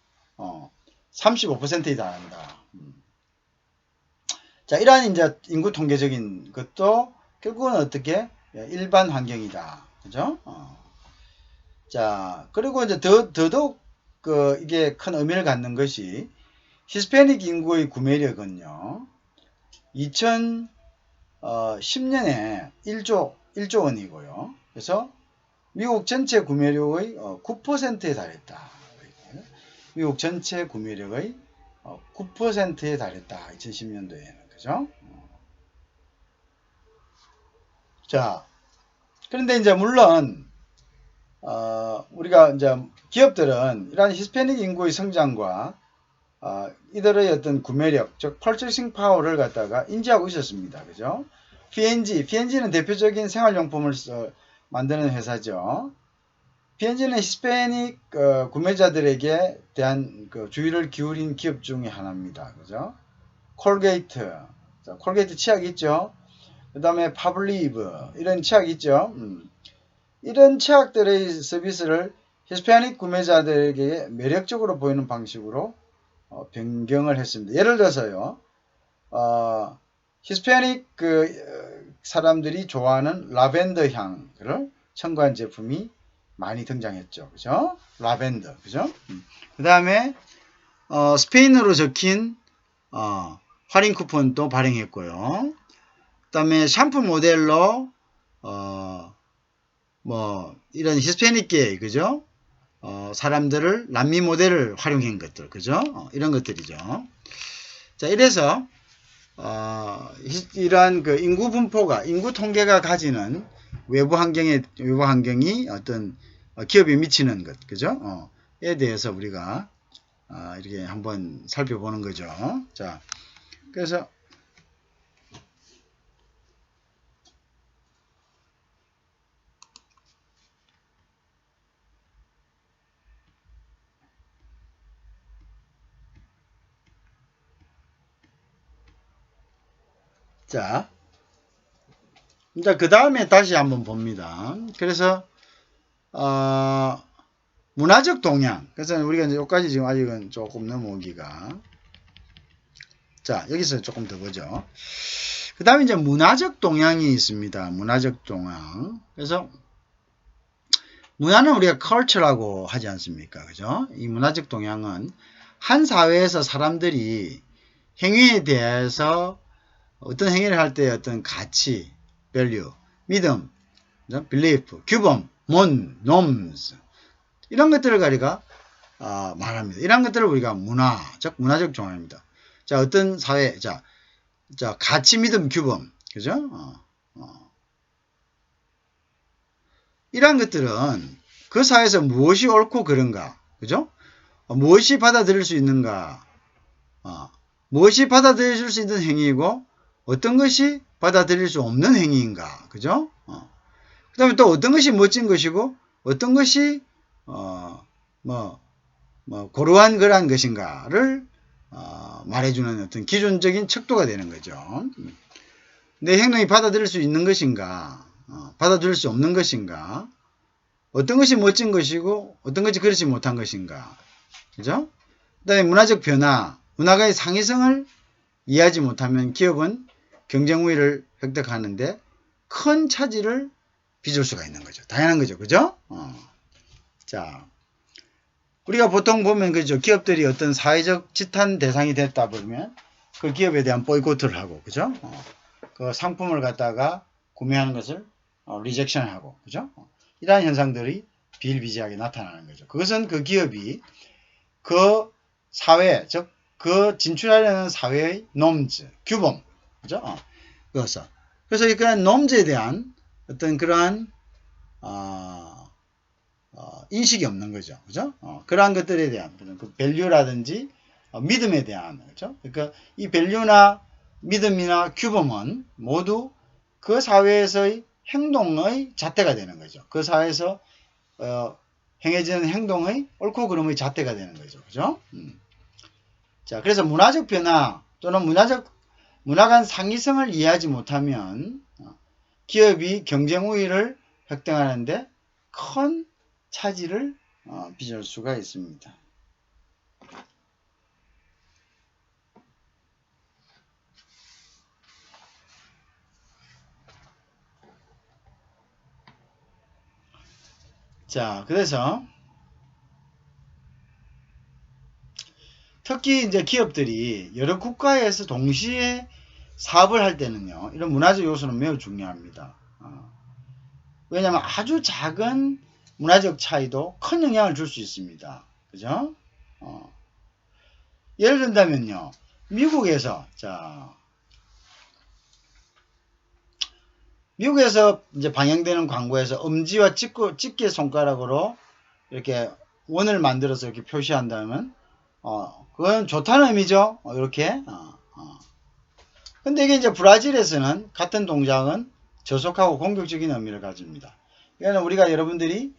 35%에 달한다. 자, 이러한 이제 인구 통계적인 것도 결국은 어떻게 일반 환경이다, 그죠? 자, 그리고 이제 더더욱 이게 큰 의미를 갖는 것이 히스패닉 인구의 구매력은요, 2010년에 1조 원이고요. 그래서 미국 전체 구매력의 9%에 달했다. 미국 전체 구매력의 9%에 달했다. 2010년도에는. 그죠? 자, 그런데 이제 물론 우리가 이제 기업들은 이러한 히스패닉 인구의 성장과 이들의 어떤 구매력, 즉 퍼체싱 파워를 갖다가 인지하고 있었습니다. 그죠? P&G는 대표적인 생활용품을 만드는 회사죠. P&G는 히스패닉 구매자들에게 대한 주의를 기울인 기업 중에 하나입니다. 그죠? 콜게이트, 콜게이트 치약 있죠? 그 다음에 파블리브 이런 치약 있죠? 이런 치약들의 서비스를 히스패닉 구매자들에게 매력적으로 보이는 방식으로 변경을 했습니다. 예를 들어서요, 히스패닉 사람들이 좋아하는 라벤더 향을 첨가한 제품이 많이 등장했죠. 그죠? 라벤더. 그죠? 그 다음에, 스페인어로 적힌, 할인 쿠폰도 발행했고요. 그 다음에 샴푸 모델로, 이런 히스패닉계, 그죠? 사람들을, 남미 모델을 활용한 것들, 그죠? 이런 것들이죠. 자, 이래서, 이러한 인구 분포가, 인구 통계가 가지는 외부 환경이 어떤 기업에 미치는 것, 그죠? 에 대해서 우리가, 이렇게 한번 살펴보는 거죠. 자, 그래서, 자, 이제 그 다음에 다시 한번 봅니다. 그래서, 문화적 동향. 그래서 우리가 이제 여기까지 지금 아직은 조금 넘어오기가. 자, 여기서 조금 더 보죠. 그 다음에 이제 문화적 동향이 있습니다. 문화적 동향. 그래서, 문화는 우리가 culture라고 하지 않습니까? 그죠? 이 문화적 동향은 한 사회에서 사람들이 행위에 대해서 어떤 행위를 할 때 어떤 가치, value, 믿음, belief, 규범, norms 이런 것들을 우리가 말합니다. 이런 것들을 우리가 문화적 종합입니다. 자, 어떤 사회, 자 가치, 믿음, 규범, 그죠? 이러한 것들은 그 사회에서 무엇이 옳고 그른가, 그죠? 무엇이 받아들일 수 있는가, 무엇이 받아들일 수 있는 행위이고 어떤 것이 받아들일 수 없는 행위인가, 그죠? 다음에 또 어떤 것이 멋진 것이고 어떤 것이 고루한 그러한 것인가를 말해주는 어떤 기준적인 척도가 되는 거죠. 내 행동이 받아들일 수 있는 것인가, 받아들일 수 없는 것인가, 어떤 것이 멋진 것이고 어떤 것이 그렇지 못한 것인가, 그죠? 그다음에 문화적 변화, 문화가의 상위성을 이해하지 못하면 기업은 경쟁 우위를 획득하는데 큰 차질을 빚을 수가 있는 거죠. 당연한 거죠, 그죠? 자, 우리가 보통 보면 그죠, 기업들이 어떤 사회적 지탄 대상이 됐다 보면 그 기업에 대한 보이콧을 하고, 그죠? 그 상품을 갖다가 구매하는 것을 리젝션하고, 그죠? 이러한 현상들이 비일비재하게 나타나는 거죠. 그것은 그 기업이 그 사회, 즉 그 진출하려는 사회의 놈즈, 규범, 그죠? 그래서 그런 놈즈에 대한 어떤 그러한 인식이 없는 거죠, 그죠? 그러한 것들에 대한 그 밸류라든지 믿음에 대한, 그죠? 그러니까 이 밸류나 믿음이나 규범은 모두 그 사회에서의 행동의 잣대가 되는 거죠. 그 사회에서 행해지는 행동의 옳고 그름의 잣대가 되는 거죠, 그죠? 자, 그래서 문화적 변화 또는 문화 간 상위성을 이해하지 못하면 기업이 경쟁 우위를 획득하는데 큰 차질을 빚을 수가 있습니다. 자, 그래서 특히 이제 기업들이 여러 국가에서 동시에 사업을 할 때는요, 이런 문화적 요소는 매우 중요합니다. 왜냐하면 아주 작은 문화적 차이도 큰 영향을 줄 수 있습니다. 그죠? 예를 든다면요, 미국에서 이제 방영되는 광고에서 엄지와 집게 손가락으로 이렇게 원을 만들어서 이렇게 표시한다면, 그건 좋다는 의미죠. 이렇게. 근데 이게 이제 브라질에서는 같은 동작은 저속하고 공격적인 의미를 가집니다. 그러니까 우리가 여러분들이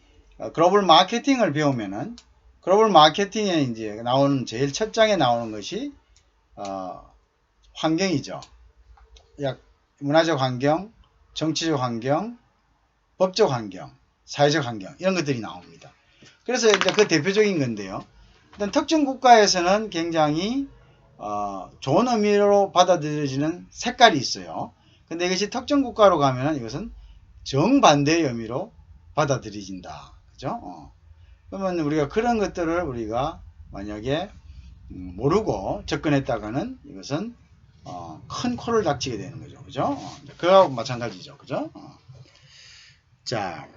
글로벌 마케팅을 배우면은 글로벌 마케팅에 이제 나오는 제일 첫 장에 나오는 것이 환경이죠. 문화적 환경, 정치적 환경, 법적 환경, 사회적 환경 이런 것들이 나옵니다. 그래서 이제 그 대표적인 건데요. 일단 특정 국가에서는 굉장히 좋은 의미로 받아들여지는 색깔이 있어요. 근데 이것이 특정 국가로 가면 이것은 정반대의 의미로 받아들여진다. 그죠? 그러면 우리가 그런 것들을 우리가 만약에 모르고 접근했다가는 이것은 큰 코를 닥치게 되는 거죠. 그죠? 그거하고 마찬가지죠. 그죠? 자,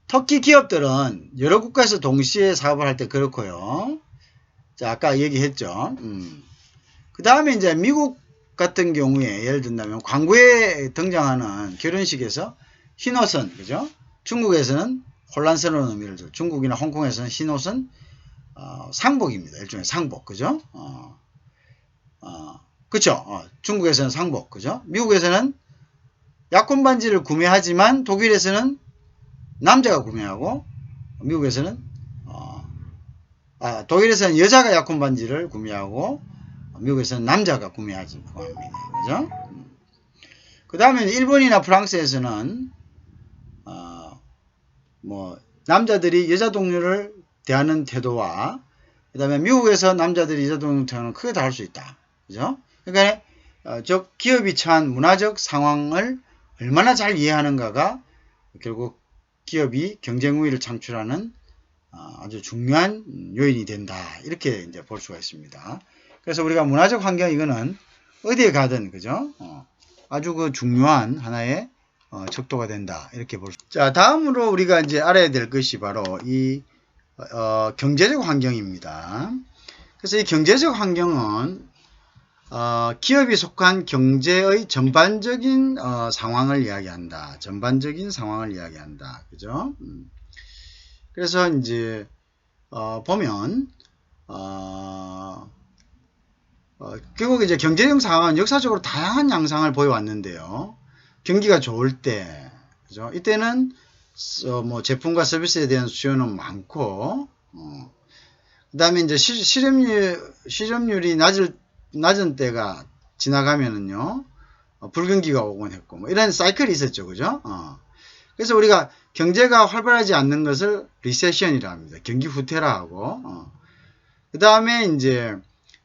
터키 기업들은 여러 국가에서 동시에 사업을 할 때 그렇고요. 자, 아까 얘기했죠. 그 다음에 이제 미국 같은 경우에 예를 든다면 광고에 등장하는 결혼식에서 흰옷은, 그죠? 중국에서는 혼란스러운 의미를 줘. 중국이나 홍콩에서는 흰옷은 상복입니다. 일종의 상복, 그죠? 그쵸? 중국에서는 상복, 그죠? 미국에서는 약혼 반지를 구매하지만 독일에서는 남자가 구매하고 미국에서는 독일에서는 여자가 약혼 반지를 구매하고 미국에서는 남자가 구매하지 합니다. 그죠? 그 다음에 일본이나 프랑스에서는 남자들이 여자 동료를 대하는 태도와 그 다음에 미국에서 남자들이 여자 동료를 대하는 크게 다를 수 있다. 그죠? 그러니까 기업이 처한 문화적 상황을 얼마나 잘 이해하는가가 결국 기업이 경쟁 우위를 창출하는 아주 중요한 요인이 된다. 이렇게 이제 볼 수가 있습니다. 그래서 우리가 문화적 환경 이거는 어디에 가든 그죠? 아주 그 중요한 하나의 척도가 된다. 이렇게 볼 수. 자, 다음으로 우리가 이제 알아야 될 것이 바로 이 경제적 환경입니다. 그래서 이 경제적 환경은 기업이 속한 경제의 전반적인 상황을 이야기한다. 전반적인 상황을 이야기한다. 그죠? 그래서 이제 보면 결국 이제 경제적 상황은 역사적으로 다양한 양상을 보여왔는데요. 경기가 좋을 때, 그죠? 이때는 뭐 제품과 서비스에 대한 수요는 많고, 그 다음에 이제 실업률이 낮은 때가 지나가면은요, 불경기가 오곤 했고, 뭐 이런 사이클이 있었죠. 그죠? 그래서 우리가 경제가 활발하지 않는 것을 리세션이라 합니다. 경기 후퇴라 하고, 그 다음에 이제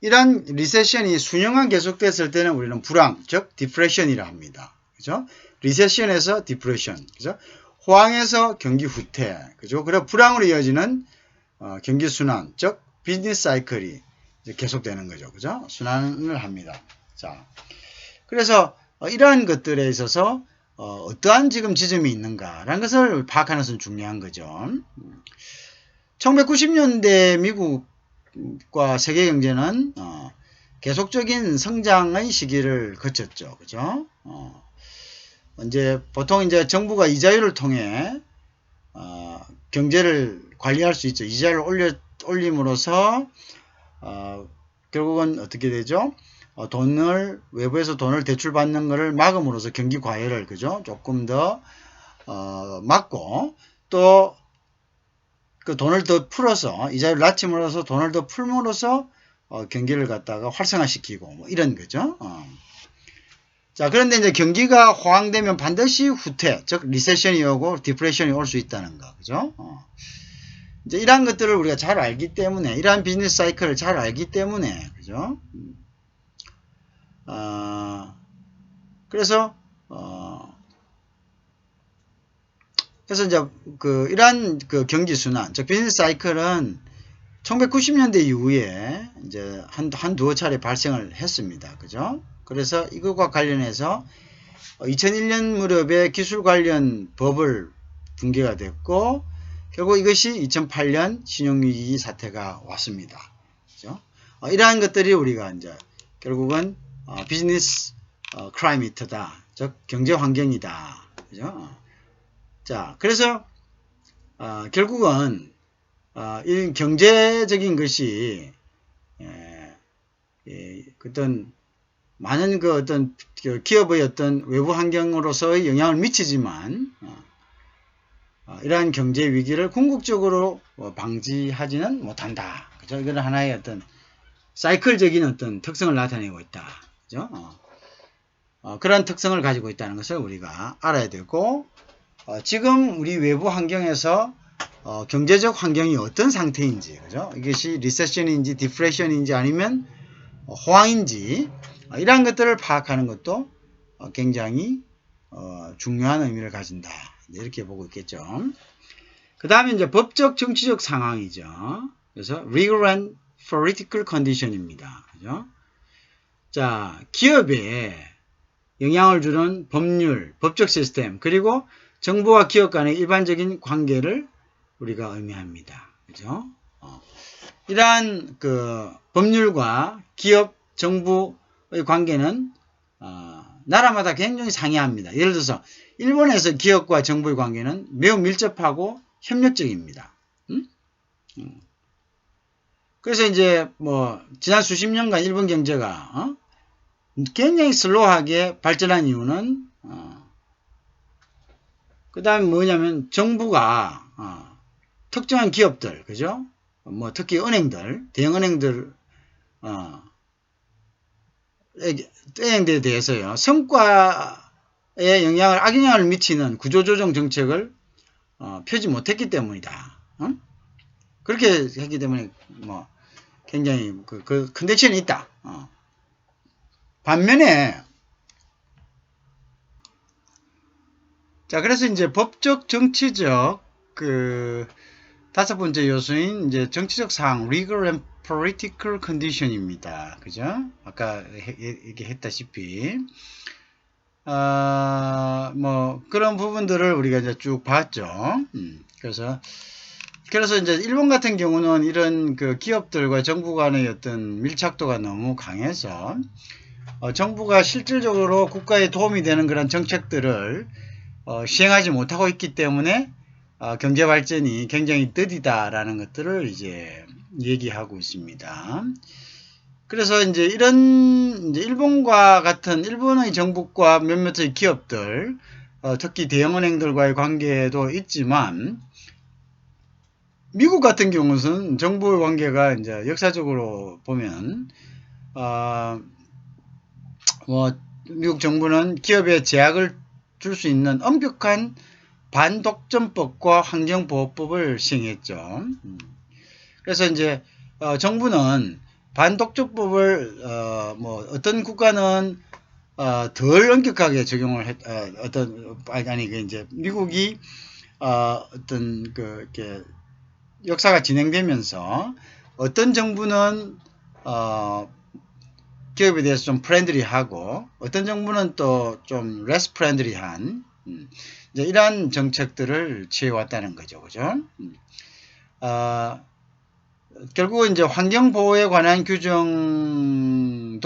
이러한 리세션이 수년간 계속됐을 때는 우리는 불황, 즉 디프레션이라 합니다. 그죠? 리세션에서 디프레션, 그죠? 호황에서 경기 후퇴, 그죠? 그리고 불황으로 이어지는 경기 순환, 즉 비즈니스 사이클이 계속되는 거죠. 그죠? 순환을 합니다. 자, 그래서 이러한 것들에 있어서 어떠한 지금 지점이 있는가라는 것을 파악하는 것은 중요한 거죠. 1990년대 미국과 세계 경제는 계속적인 성장의 시기를 거쳤죠. 그죠? 이제 보통 이제 정부가 이자율을 통해 경제를 관리할 수 있죠. 이자를 올림으로써 결국은 어떻게 되죠? 외부에서 돈을 대출받는 것을 막음으로써 경기 과열을, 그죠? 조금 더 막고, 또 그 돈을 더 풀어서 이자율을 낮춤으로써 돈을 더 풀므로써 경기를 갖다가 활성화시키고 뭐 이런 거죠. 자, 그런데 이제 경기가 호황되면 반드시 후퇴, 즉 리세션이 오고 디프레션이 올 수 있다는 거, 그죠? 이제 이러한 것들을 우리가 잘 알기 때문에, 이러한 비즈니스 사이클을 잘 알기 때문에, 그죠? 그래서 이제 이러한 경기 순환, 즉 비즈니스 사이클은 1990년대 이후에 이제 한두어 차례 발생을 했습니다. 그죠? 그래서 이것과 관련해서 2001년 무렵에 기술 관련 법을 붕괴가 됐고, 결국 이것이 2008년 신용위기 사태가 왔습니다. 그죠? 이러한 것들이 우리가 이제 결국은 비즈니스 클라이미트다, 즉 경제 환경이다. 그죠? 자, 그래서 결국은 이 경제적인 것이 어떤 많은 어떤 기업의 어떤 외부 환경으로서의 영향을 미치지만 이러한 경제 위기를 궁극적으로 방지하지는 못한다. 그죠? 이건 하나의 어떤 사이클적인 어떤 특성을 나타내고 있다. 그죠? 그런 특성을 가지고 있다는 것을 우리가 알아야 되고, 지금 우리 외부 환경에서 경제적 환경이 어떤 상태인지, 그죠? 이것이 리세션인지 디프레션인지 아니면 호황인지, 이러한 것들을 파악하는 것도 굉장히 중요한 의미를 가진다. 이렇게 보고 있겠죠. 그 다음에 이제 법적 정치적 상황이죠. 그래서 legal and political condition입니다. 그죠? 자, 기업에 영향을 주는 법률, 법적 시스템, 그리고 정부와 기업 간의 일반적인 관계를 우리가 의미합니다. 그죠? 이러한 법률과 기업, 정부의 관계는 나라마다 굉장히 상이합니다. 예를 들어서 일본에서 기업과 정부의 관계는 매우 밀접하고 협력적입니다. 그래서 이제 지난 수십 년간 일본 경제가 굉장히 슬로우하게 발전한 이유는 그 다음에 뭐냐면 정부가 특정한 기업들, 그죠? 특히 은행들, 대형 은행들 은행들에 대해서요, 성과에 악영향을 미치는 구조조정 정책을 펴지 못했기 때문이다. 그렇게 했기 때문에 굉장히 그 컨디션이 있다. 반면에 자, 그래서 이제 법적 정치적 다섯 번째 요소인 이제 정치적 사항 legal and political condition입니다. 그죠? 아까 얘기했다시피 그런 부분들을 우리가 이제 쭉 봤죠. 그래서 이제 일본 같은 경우는 이런 기업들과 정부 간의 어떤 밀착도가 너무 강해서 정부가 실질적으로 국가에 도움이 되는 그런 정책들을 시행하지 못하고 있기 때문에 경제 발전이 굉장히 더디다라는 것들을 이제 얘기하고 있습니다. 그래서 이제 이제 일본과 같은 일본의 정부과 몇몇의 기업들, 특히 대형은행들과의 관계도 있지만 미국 같은 경우는 정부의 관계가 이제 역사적으로 보면 미국 정부는 기업에 제약을 줄 수 있는 엄격한 반독점법과 환경보호법을 시행했죠. 그래서 이제 정부는 반독점법을 어떤 국가는 덜 엄격하게 적용을 이제 미국이 어떤 이렇게 역사가 진행되면서 어떤 정부는 기업에 대해서 좀 프렌들리하고 어떤 정부는 또 좀 레스 프렌들리한 이제 이러한 정책들을 취해왔다는 거죠, 그죠? 결국은 이제 환경 보호에 관한 규정도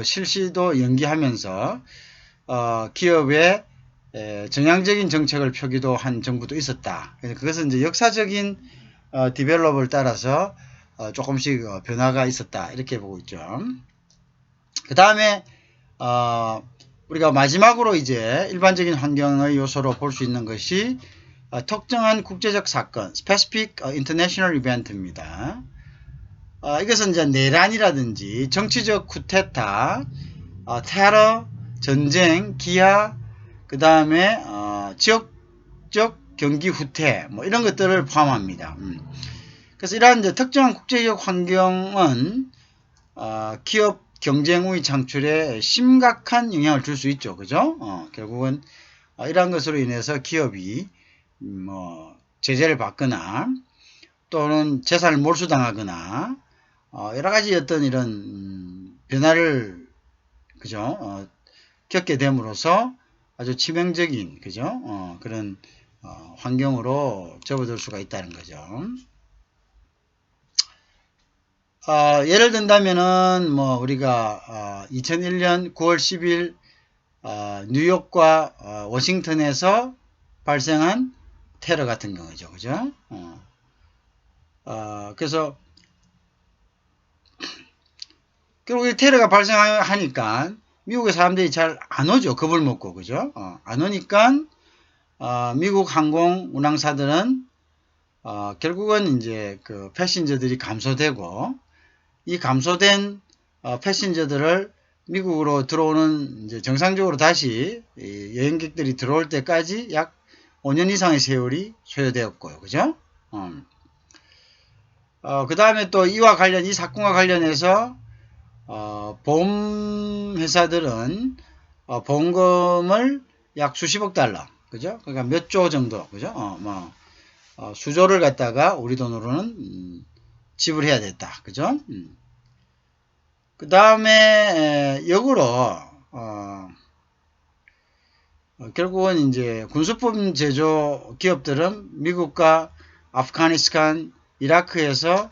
실시도 연기하면서 기업의 정량적인 정책을 펴기도 한 정부도 있었다. 그것은 이제 역사적인 디벨롭을 따라서 조금씩 변화가 있었다, 이렇게 보고 있죠. 그 다음에 우리가 마지막으로 이제 일반적인 환경의 요소로 볼 수 있는 것이 특정한 국제적 사건, Specific International Event입니다. 이것은 이제 내란이라든지 정치적 쿠데타, 테러, 전쟁, 기아, 그 다음에 지역적 경기 후퇴, 이런 것들을 포함합니다. 그래서 이러한 이제 특정한 국제적 환경은 기업 경쟁 우위 창출에 심각한 영향을 줄 수 있죠, 그죠? 결국은 이러한 것으로 인해서 기업이 제재를 받거나 또는 재산을 몰수당하거나 여러 가지 어떤 이런 변화를 그죠? 겪게 됨으로써 아주 치명적인 그죠? 그런 환경으로 접어들 수가 있다는 거죠. 예를 든다면은 우리가 2001년 9월 10일 뉴욕과 워싱턴에서 발생한 테러 같은 경우죠, 그죠? 그래서 결국 이 테러가 발생하니까 미국의 사람들이 잘 안 오죠, 겁을 먹고, 그죠? 안 오니까 미국 항공 운항사들은 결국은 이제 그 패신저들이 감소되고, 이 감소된 패신저들을 미국으로 들어오는 이제 정상적으로 다시 여행객들이 들어올 때까지 약 5년 이상의 세월이 소요되었고요, 그죠? 그 다음에 또 이와 관련, 이 사건과 관련해서 보험회사들은 보험금을 약 수십억 달러, 그죠? 그러니까 몇 조 정도, 그죠? 수조를 갖다가 우리 돈으로는 지불해야 됐다, 그죠? 그 다음에 역으로 결국은 이제 군수품 제조 기업들은 미국과 아프가니스탄, 이라크에서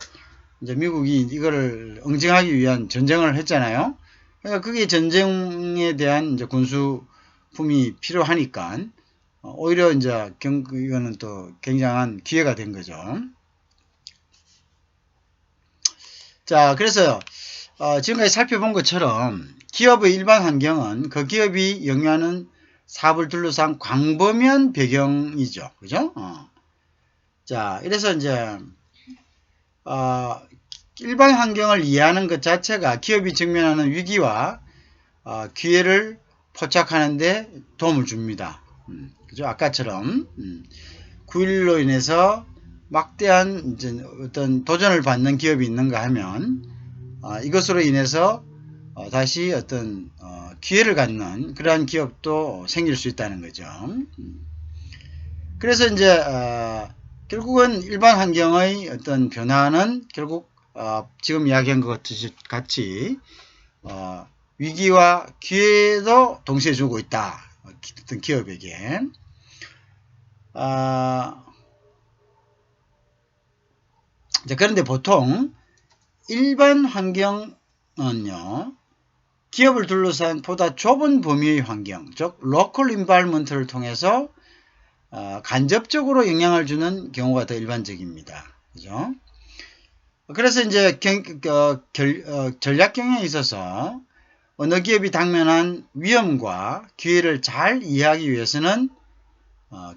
이제 미국이 이거를 응징하기 위한 전쟁을 했잖아요. 그러니까 그게 전쟁에 대한 이제 군수품이 필요하니까 오히려 이제 이거는 또 굉장한 기회가 된 거죠. 자, 그래서 지금까지 살펴본 것처럼 기업의 일반 환경은 그 기업이 영위하는 사업을 둘러싼 광범위한 배경이죠, 그죠? 자, 이래서 이제 일반 환경을 이해하는 것 자체가 기업이 직면하는 위기와 기회를 포착하는 데 도움을 줍니다. 그죠? 아까처럼 9.11로 인해서 막대한 이제 어떤 도전을 받는 기업이 있는가 하면 이것으로 인해서 다시 어떤 기회를 갖는 그러한 기업도 생길 수 있다는 거죠. 그래서 이제 결국은 일반 환경의 어떤 변화는 결국 지금 이야기한 것 같이 위기와 기회도 동시에 주고 있다. 어떤 기업에게. 그런데 보통 일반 환경은요, 기업을 둘러싼 보다 좁은 범위의 환경, 즉 로컬 인바이먼트를 통해서 간접적으로 영향을 주는 경우가 더 일반적입니다. 그죠? 그래서 이제 전략 경영에 있어서 어느 기업이 당면한 위험과 기회를 잘 이해하기 위해서는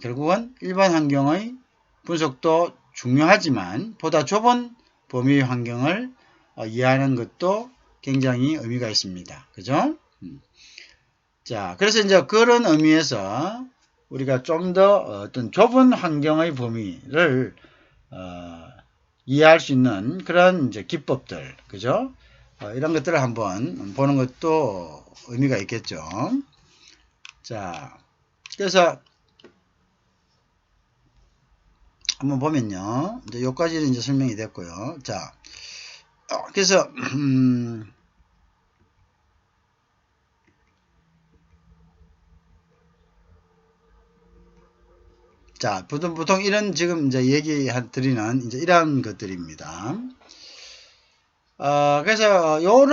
결국은 일반 환경의 분석도 중요하지만 보다 좁은 범위의 환경을 이해하는 것도 굉장히 의미가 있습니다. 그죠? 자, 그래서 이제 그런 의미에서 우리가 좀 더 어떤 좁은 환경의 범위를 이해할 수 있는 그런 이제 기법들, 그죠? 이런 것들을 한번 보는 것도 의미가 있겠죠. 자, 그래서 한번 보면요. 이제 여기까지는 이제 설명이 됐고요. 자, 그래서 자, 보통 이런 지금 이제 얘기 드리는 이제 이런 것들입니다. 그래서 요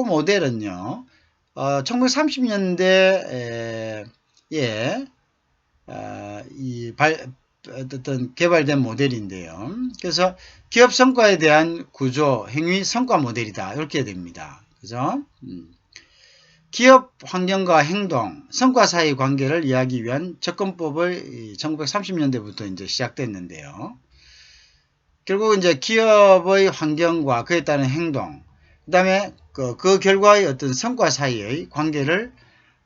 모델은요, 1930년대에 어떤 개발된 모델인데요. 그래서 기업 성과에 대한 구조, 행위, 성과 모델이다. 이렇게 됩니다. 그죠? 기업 환경과 행동, 성과 사이의 관계를 이해하기 위한 접근법을 1930년대부터 이제 시작됐는데요. 결국 이제 기업의 환경과 그에 따른 행동, 그 다음에 그 결과의 어떤 성과 사이의 관계를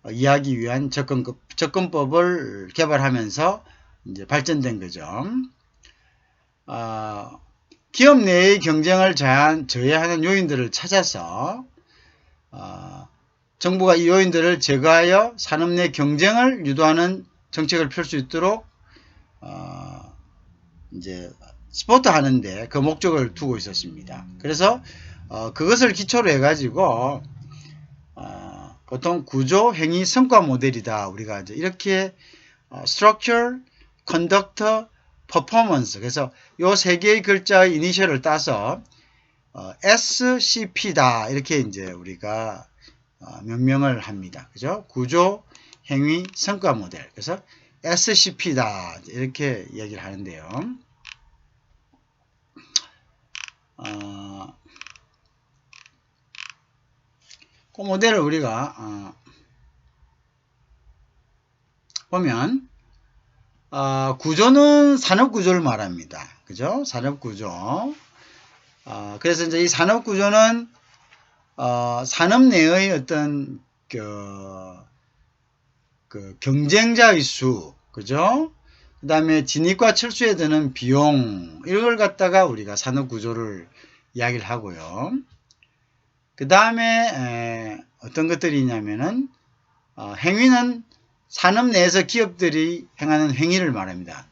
이해하기 위한 접근법을 개발하면서 이제 발전된 거죠. 기업 내의 경쟁을 저해하는 요인들을 찾아서 정부가 이 요인들을 제거하여 산업 내 경쟁을 유도하는 정책을 펼 수 있도록 이제 스포트 하는데 그 목적을 두고 있었습니다. 그래서 그것을 기초로 해가지고 보통 구조, 행위, 성과 모델이다. 우리가 이제 이렇게 structure, conduct, performance. 그래서 요 세 개의 글자의 이니셜을 따서 SCP다. 이렇게 이제 우리가 명명을 합니다. 그죠? 구조, 행위, 성과 모델. 그래서 SCP다. 이렇게 얘기를 하는데요. 그 모델을 우리가 보면 구조는 산업구조를 말합니다. 그죠? 산업구조. 그래서 이제 이 산업구조는 산업 내의 어떤 그 경쟁자의 수, 그죠? 그 다음에 진입과 철수에 드는 비용, 이걸 갖다가 우리가 산업구조를 이야기를 하고요. 그 다음에 어떤 것들이 있냐면은 행위는 산업 내에서 기업들이 행하는 행위를 말합니다.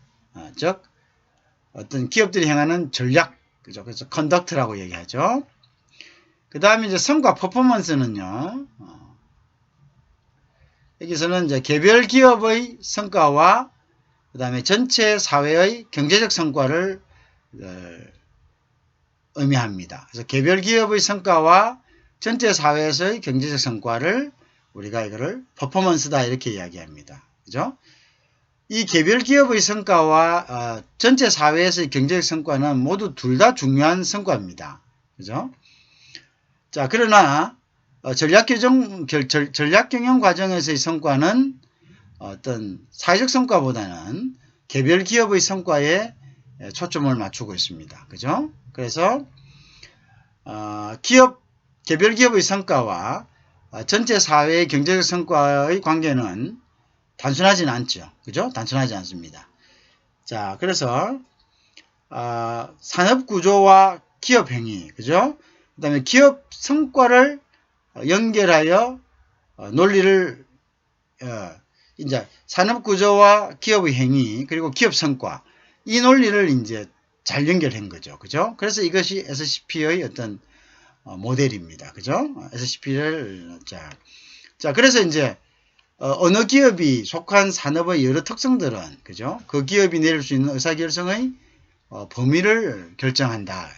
즉 어떤 기업들이 행하는 전략, 그죠? 그래서 컨덕트라고 얘기하죠. 그 다음에 이제 성과 퍼포먼스는요. 여기서는 이제 개별 기업의 성과와 그 다음에 전체 사회의 경제적 성과를 의미합니다. 그래서 개별 기업의 성과와 전체 사회에서의 경제적 성과를 우리가 이거를 퍼포먼스다 이렇게 이야기합니다. 그죠? 이 개별 기업의 성과와 전체 사회에서의 경제적 성과는 모두 둘 다 중요한 성과입니다. 그죠? 자, 그러나 전략경영 과정에서의 성과는 어떤 사회적 성과보다는 개별 기업의 성과에 초점을 맞추고 있습니다. 그죠? 그래서 개별 기업의 성과와 전체 사회의 경제적 성과의 관계는 단순하지는 않죠. 그죠? 단순하지 않습니다. 자, 그래서 산업 구조와 기업 행위, 그죠? 그 다음에 기업 성과를 연결하여 논리를 이제 산업 구조와 기업의 행위 그리고 기업 성과 이 논리를 이제 잘 연결한 거죠. 그죠? 그래서 이것이 SCP의 어떤 모델입니다. 그죠? SCP를 자 그래서 이제 어느 기업이 속한 산업의 여러 특성들은 그죠? 그 기업이 내릴 수 있는 의사결정의 범위를 결정한다.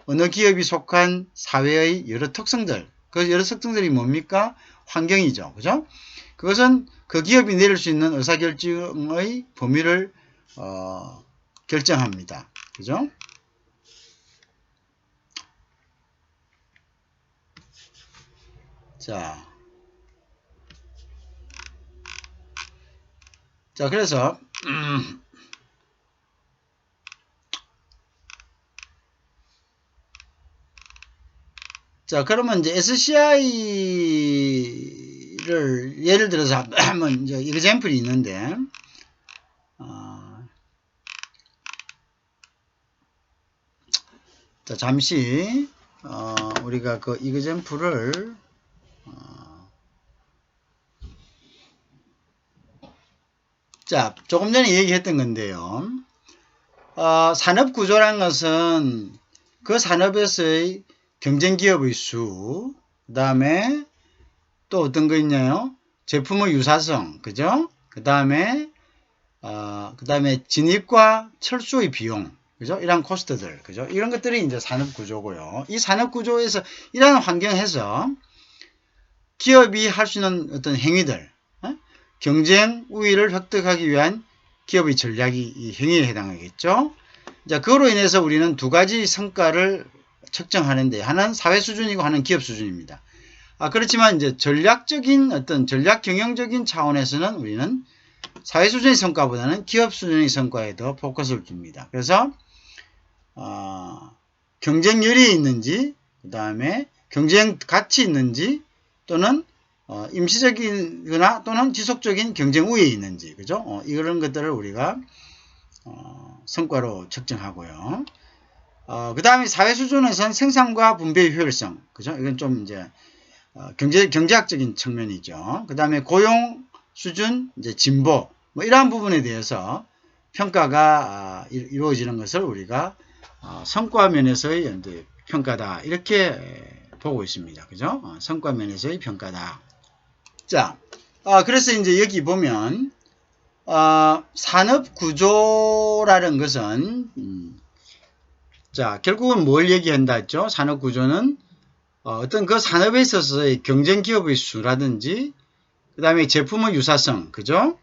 어느 기업이 속한 사회의 여러 특성들, 그 여러 특성들이 뭡니까? 환경이죠. 그죠? 그것은 그 기업이 내릴 수 있는 의사결정의 범위를 결정합니다. 그죠? 자, 자, 그래서 자, 그러면 이제 SCI를 예를 들어서 한번 이제 example이 있는데, 자, 잠시 우리가 그 example을 자, 조금 전에 얘기했던 건데요. 산업구조란 것은 그 산업에서의 경쟁기업의 수, 그 다음에 또 어떤 거 있냐요? 제품의 유사성, 그죠? 그 다음에 진입과 철수의 비용, 그죠? 이런 코스트들, 그죠? 이런 것들이 이제 산업구조고요. 이 산업구조에서 이러한 환경에서 기업이 할 수 있는 어떤 행위들, 경쟁 우위를 획득하기 위한 기업의 전략이 이 행위에 해당하겠죠. 자, 그로 인해서 우리는 두 가지 성과를 측정하는데, 하나는 사회 수준이고 하나는 기업 수준입니다. 그렇지만 이제 전략적인 어떤 전략 경영적인 차원에서는 우리는 사회 수준의 성과보다는 기업 수준의 성과에 더 포커스를 둡니다. 그래서 경쟁률이 있는지, 그 다음에 경쟁 가치 있는지, 또는 임시적이거나 또는 지속적인 경쟁 우위에 있는지, 그죠? 이런 것들을 우리가 성과로 측정하고요. 그 다음에 사회 수준에서는 생산과 분배의 효율성, 그죠? 이건 좀 이제 경제학적인 측면이죠. 그 다음에 고용 수준, 이제 진보, 뭐 이러한 부분에 대해서 평가가 이루어지는 것을 우리가 성과 면에서의 이제 평가다, 이렇게 보고 있습니다. 그죠? 성과 면에서의 평가다. 자, 그래서 이제 여기 보면 산업 구조라는 것은 자, 결국은 뭘 얘기한다 했죠? 산업 구조는 어떤 그 산업에 있어서의 경쟁 기업의 수라든지, 그 다음에 제품의 유사성, 그죠?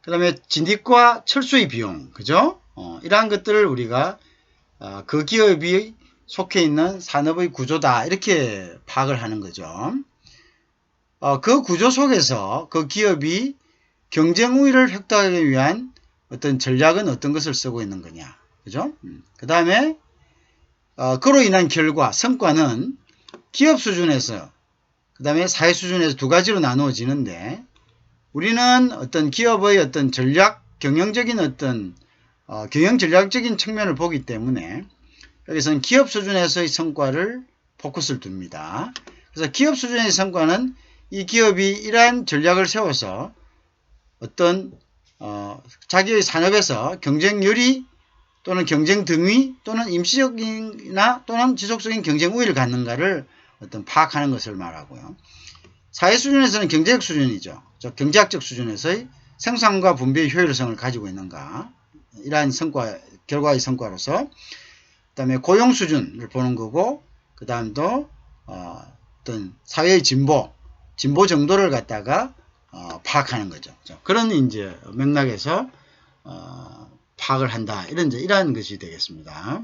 그 다음에 진입과 철수의 비용, 그죠? 이러한 것들을 우리가 그 기업이 속해 있는 산업의 구조다, 이렇게 파악을 하는 거죠. 그 구조 속에서 그 기업이 경쟁 우위를 획득하기 위한 어떤 전략은 어떤 것을 쓰고 있는 거냐, 그죠? 그 다음에 그로 인한 결과, 성과는 기업 수준에서, 그 다음에 사회 수준에서 두 가지로 나누어지는데, 우리는 어떤 기업의 어떤 전략, 경영적인 어떤 경영 전략적인 측면을 보기 때문에 여기서는 기업 수준에서의 성과를 포커스를 둡니다. 그래서 기업 수준의 성과는 이 기업이 이러한 전략을 세워서 어떤 자기의 산업에서 경쟁률이 또는 경쟁 등위 또는 임시적이나 또는 지속적인 경쟁 우위를 갖는가를 어떤 파악하는 것을 말하고요. 사회 수준에서는 경제적 수준이죠. 경제학적 수준에서의 생산과 분배의 효율성을 가지고 있는가, 이러한 성과, 결과의 성과로서, 그 다음에 고용 수준을 보는 거고, 그 다음도 어떤 사회의 진보 정도를 갖다가 파악하는 거죠. 그런 이제 맥락에서 파악을 한다, 이러한 것이 되겠습니다.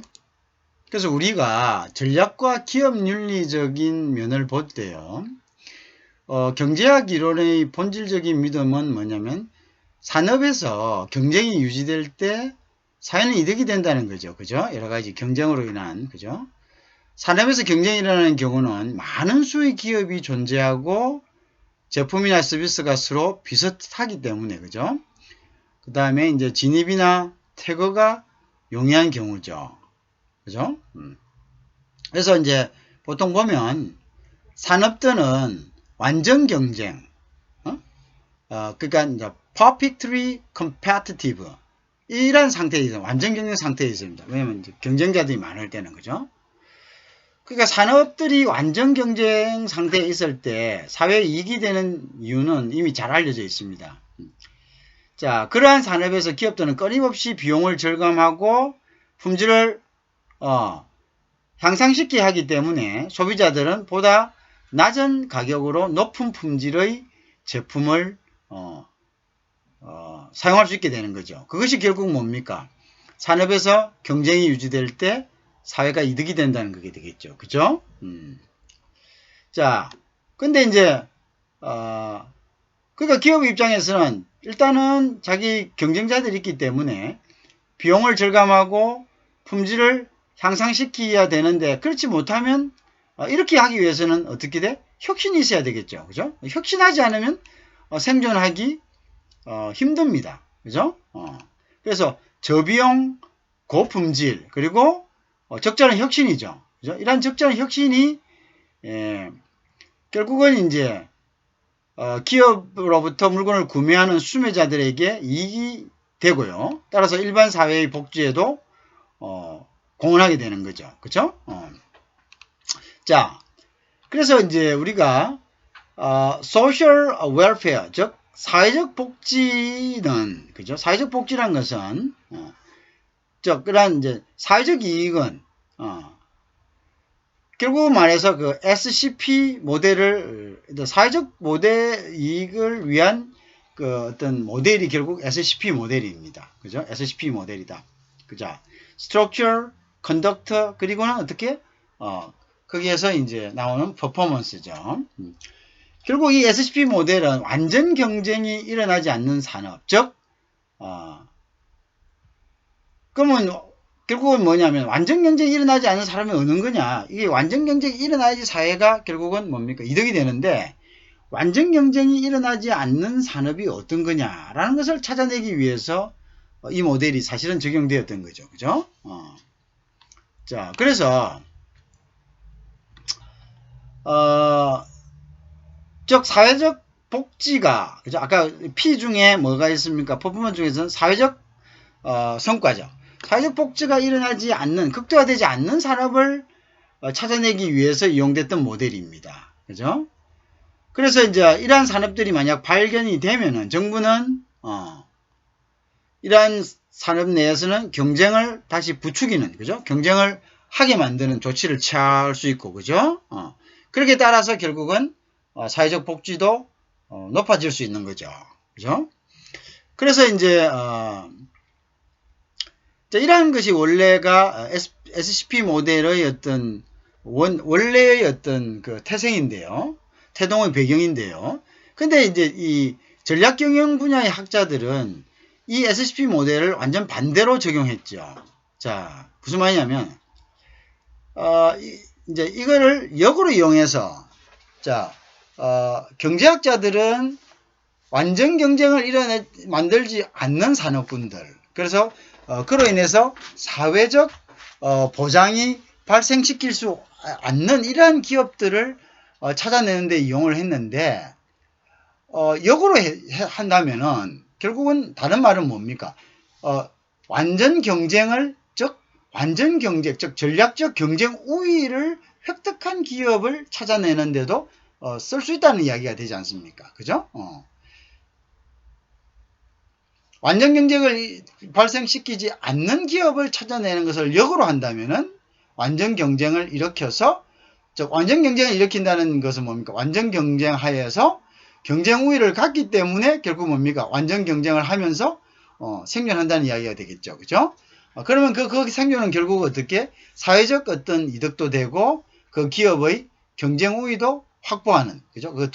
그래서 우리가 전략과 기업 윤리적인 면을 볼 때요, 경제학 이론의 본질적인 믿음은 뭐냐면 산업에서 경쟁이 유지될 때 사회는 이득이 된다는 거죠. 그죠? 여러 가지 경쟁으로 인한, 그죠? 산업에서 경쟁이 일어나는 경우는 많은 수의 기업이 존재하고 제품이나 서비스가 서로 비슷하기 때문에, 그죠? 그 다음에 이제 진입이나 퇴거가 용이한 경우죠. 그죠? 그래서 이제 보통 보면 산업들은 완전 경쟁, 그러니까 이제 perfectly competitive, 이런 상태에 있어요. 완전 경쟁 상태에 있습니다. 왜냐면 이제 경쟁자들이 많을 때는, 그죠? 그러니까 산업들이 완전 경쟁 상태에 있을 때 사회에 이익이 되는 이유는 이미 잘 알려져 있습니다. 자, 그러한 산업에서 기업들은 끊임없이 비용을 절감하고 품질을 향상시키게 하기 때문에 소비자들은 보다 낮은 가격으로 높은 품질의 제품을 사용할 수 있게 되는 거죠. 그것이 결국 뭡니까? 산업에서 경쟁이 유지될 때 사회가 이득이 된다는 그게 되겠죠. 그죠? 자, 근데 이제 그러니까 기업 입장에서는 일단은 자기 경쟁자들이 있기 때문에 비용을 절감하고 품질을 향상시켜야 되는데 그렇지 못하면 이렇게 하기 위해서는 어떻게 돼? 혁신이 있어야 되겠죠. 그죠? 혁신하지 않으면 생존하기 힘듭니다. 그죠? 그래서 저비용, 고품질, 그리고 적절한 혁신이죠. 그죠? 이러한 적절한 혁신이 결국은 이제 기업으로부터 물건을 구매하는 수매자들에게 이익이 되고요. 따라서 일반 사회의 복지에도 공헌하게 되는 거죠. 그쵸? 자, 그래서 이제 우리가 social welfare, 즉 사회적 복지는, 그죠? 사회적 복지란 것은 즉 그러한 이제 사회적 이익은 결국 말해서 그 SCP 모델을 사회적 모델 이익을 위한 그 어떤 모델이 결국 SCP 모델입니다. 그죠? SCP 모델이다. 그죠? Structure, Conduct, 그리고는 어떻게 거기에서 이제 나오는 퍼포먼스죠. 결국 이 SCP 모델은 완전 경쟁이 일어나지 않는 산업, 즉 그러면 결국은 뭐냐면 완전 경쟁이 일어나지 않는 사람이 어느 거냐. 이게 완전 경쟁이 일어나야지 사회가 결국은 뭡니까? 이득이 되는데 완전 경쟁이 일어나지 않는 산업이 어떤 거냐라는 것을 찾아내기 위해서 이 모델이 사실은 적용되었던 거죠. 그죠? 자, 그래서 즉 사회적 복지가 그죠? 아까 P 중에 뭐가 있습니까? 퍼포먼스 중에서는 사회적 성과죠. 사회적 복지가 일어나지 않는, 극대화되지 않는 산업을 찾아내기 위해서 이용됐던 모델입니다. 그죠? 그래서 이제 이러한 산업들이 만약 발견이 되면은 정부는 이러한 산업 내에서는 경쟁을 다시 부추기는, 그죠? 경쟁을 하게 만드는 조치를 취할 수 있고, 그죠? 그렇게 따라서 결국은 사회적 복지도 높아질 수 있는 거죠. 그죠? 그래서 이제 이러한 것이 원래가 SCP 모델의 어떤 원래의 어떤 그 태생인데요. 태동의 배경인데요. 근데 이제 이 전략경영 분야의 학자들은 이 SCP 모델을 완전 반대로 적용했죠. 자, 무슨 말이냐면 이제 이거를 역으로 이용해서 자, 경제학자들은 완전 경쟁을 만들지 않는 산업군들. 그래서 그로 인해서 사회적 보장이 발생시킬 수 않는 이러한 기업들을 찾아내는 데 이용을 했는데 역으로 한다면은 결국은 다른 말은 뭡니까? 완전 경쟁을 즉 완전 경쟁 즉 전략적 경쟁 우위를 획득한 기업을 찾아내는데도 쓸 수 있다는 이야기가 되지 않습니까? 그죠? 완전 경쟁을 발생시키지 않는 기업을 찾아내는 것을 역으로 한다면은 완전 경쟁을 일으켜서 즉 완전 경쟁을 일으킨다는 것은 뭡니까? 완전 경쟁 하에서 경쟁 우위를 갖기 때문에 결국 뭡니까? 완전 경쟁을 하면서 생존한다는 이야기가 되겠죠. 그죠? 그러면 그 생존은 결국 어떻게? 사회적 어떤 이득도 되고 그 기업의 경쟁 우위도 확보하는, 그죠? 그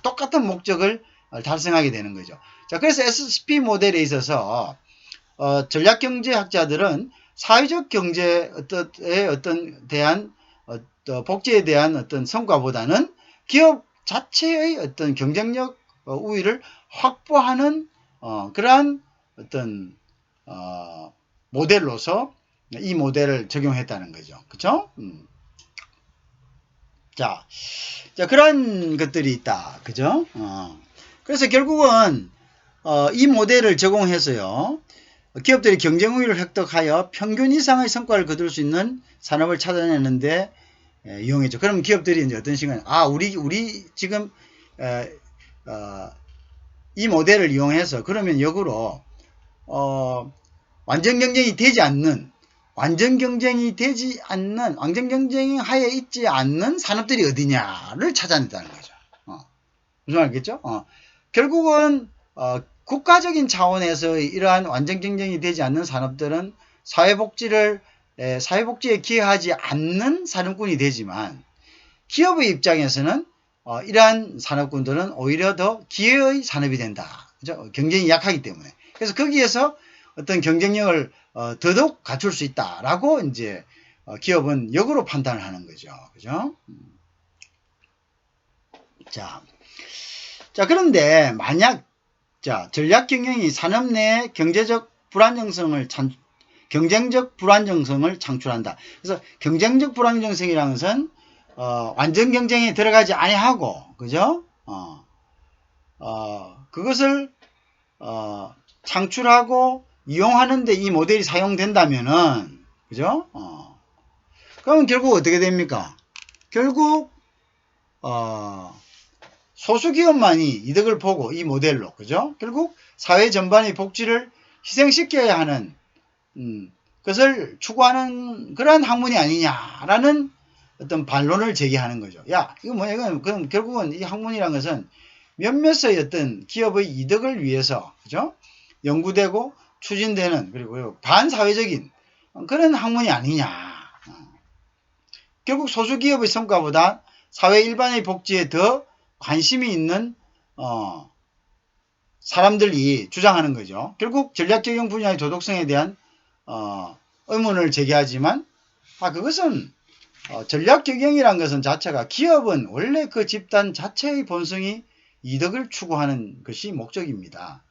똑같은 목적을 달성하게 되는 거죠. 자, 그래서 SCP 모델에 있어서 전략경제학자들은 사회적 경제에 대한 복지에 대한 어떤 성과보다는 기업 자체의 어떤 경쟁력 우위를 확보하는 그러한 어떤 모델로서 이 모델을 적용했다는 거죠. 그쵸? 자, 그런 것들이 있다. 그죠? 그래서 결국은 이 모델을 적용해서요. 기업들이 경쟁 우위를 획득하여 평균 이상의 성과를 거둘 수 있는 산업을 찾아내는데 이용했죠. 그럼 기업들이 이제 어떤 시간에 우리 지금 이 모델을 이용해서 그러면 역으로 완전 경쟁이 되지 않는 완전 경쟁이 하에 있지 않는 산업들이 어디냐를 찾아낸다는 거죠. 무슨 말이겠죠? 결국은 국가적인 차원에서 이러한 완전 경쟁이 되지 않는 산업들은 사회복지에 기여하지 않는 산업군이 되지만 기업의 입장에서는 이러한 산업군들은 오히려 더 기회의 산업이 된다. 그죠? 경쟁이 약하기 때문에. 그래서 거기에서 어떤 경쟁력을 더더욱 갖출 수 있다라고 이제 기업은 역으로 판단을 하는 거죠. 그죠? 자, 그런데 만약 전략 경영이 산업 내 경쟁적 불안정성을 창출한다. 그래서 경쟁적 불안정성이라는 것은 완전 경쟁에 들어가지 아니하고, 그죠? 그것을 창출하고 이용하는데 이 모델이 사용된다면은, 그죠? 그러면 결국 어떻게 됩니까? 결국 소수기업만이 이득을 보고 이 모델로, 그죠? 결국 사회 전반의 복지를 희생시켜야 하는 것을 추구하는 그러한 학문이 아니냐라는 어떤 반론을 제기하는 거죠. 야, 이거 뭐야? 이건 결국은 이 학문이란 것은 몇몇의 어떤 기업의 이득을 위해서, 그죠? 연구되고 추진되는, 그리고 반사회적인 그런 학문이 아니냐. 결국 소수기업의 성과보다 사회 일반의 복지에 더 관심이 있는 사람들이 주장하는 거죠. 결국 전략경영 분야의 도덕성에 대한 의문을 제기하지만 그것은 전략경영이란 것은 자체가 기업은 원래 그 집단 자체의 본성이 이득을 추구하는 것이 목적입니다.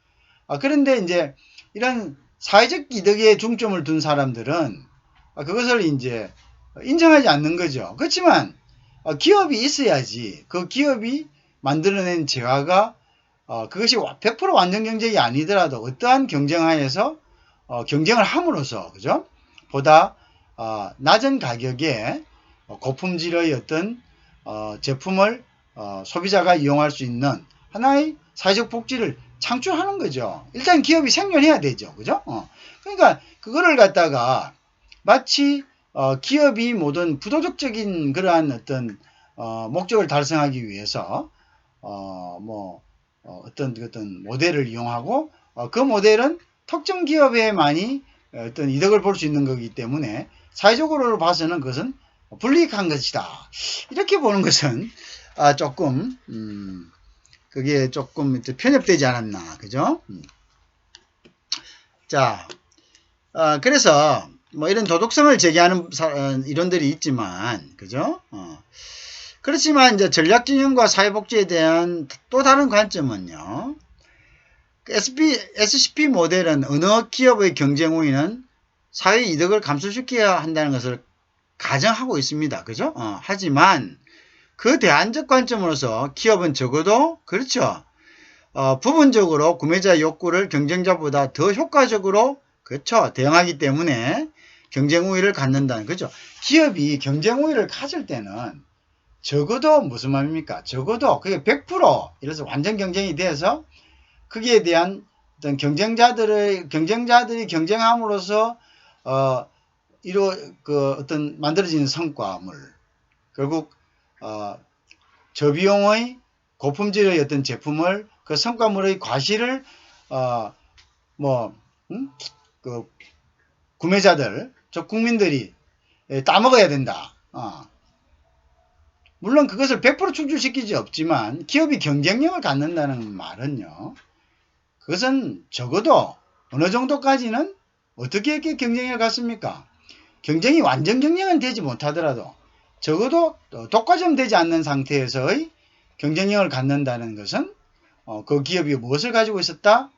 그런데 이제 이런 사회적 이득에 중점을 둔 사람들은 그것을 이제 인정하지 않는 거죠. 그렇지만 기업이 있어야지 그 기업이 만들어낸 재화가 그것이 100% 완전 경쟁이 아니더라도 어떠한 경쟁하에서 경쟁을 함으로써, 그죠? 보다 낮은 가격에 고품질의 어떤 제품을 소비자가 이용할 수 있는 하나의 사회적 복지를 창출하는 거죠. 일단 기업이 생존해야 되죠. 그죠? 그러니까 그거를 갖다가 마치 기업이 모든 부도덕적인 그러한 어떤 목적을 달성하기 위해서 어떤 모델을 이용하고 그 모델은 특정 기업에만이 어떤 이득을 볼 수 있는 거기 때문에 사회적으로 봐서는 그것은 불이익한 것이다. 이렇게 보는 것은 조금 그게 조금 편협되지 않았나, 그죠? 자, 그래서 뭐 이런 도덕성을 제기하는 이론들이 있지만, 그죠? 그렇지만 이제 전략경영과 사회복지에 대한 또 다른 관점은요. SCP 모델은 어느 기업의 경쟁 우위는 사회 이득을 감소시켜야 한다는 것을 가정하고 있습니다. 그죠? 하지만 그 대안적 관점으로서 기업은 적어도 그렇죠. 부분적으로 구매자 욕구를 경쟁자보다 더 효과적으로 그렇죠. 대응하기 때문에 경쟁 우위를 갖는다는 거죠. 기업이 경쟁 우위를 가질 때는 적어도 무슨 말입니까? 적어도 그게 100% 이래서 완전 경쟁이 돼서 거기에 대한 어떤 경쟁자들이 경쟁함으로써 어떤 만들어지는 성과물, 결국 저비용의 고품질의 어떤 제품을 그 성과물의 과실을 구매자들, 저 국민들이 따먹어야 된다. 물론 그것을 100% 충족시키지 없지만 기업이 경쟁력을 갖는다는 말은요. 그것은 적어도 어느 정도까지는 어떻게 이렇게 경쟁력을 갖습니까? 경쟁이 완전 경쟁은 되지 못하더라도 적어도 독과점 되지 않는 상태에서의 경쟁력을 갖는다는 것은 그 기업이 무엇을 가지고 있었다?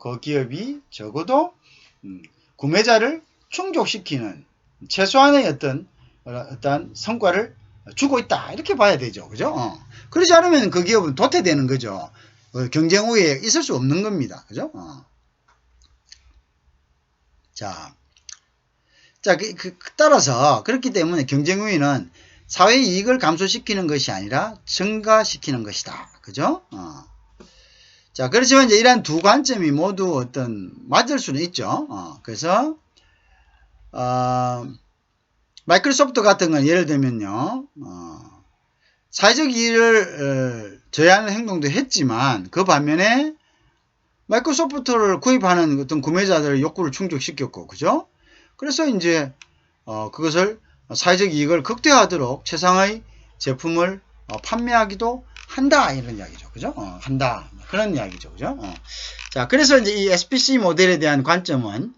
그 기업이 적어도 구매자를 충족시키는 최소한의 어떤 성과를 주고 있다. 이렇게 봐야 되죠. 그죠? 그러지 않으면 그 기업은 도태되는 거죠. 경쟁 우위에 있을 수 없는 겁니다. 그죠? 따라서 그렇기 때문에 경쟁 우위는 사회 이익을 감소시키는 것이 아니라 증가시키는 것이다. 그죠? 그렇지만 이제 이러한 두 관점이 모두 맞을 수는 있죠. 그래서, 마이크로소프트 같은 건 예를 들면요, 사회적 이익을 저해하는 행동도 했지만, 그 반면에 마이크로소프트를 구입하는 어떤 구매자들의 욕구를 충족시켰고, 그죠? 그래서 이제, 그것을 사회적 이익을 극대화하도록 최상의 제품을 판매하기도 한다 이런 이야기죠. 그죠? 한다 그런 이야기죠. 그죠? 자, 그래서 이제 이 SPC 모델에 대한 관점은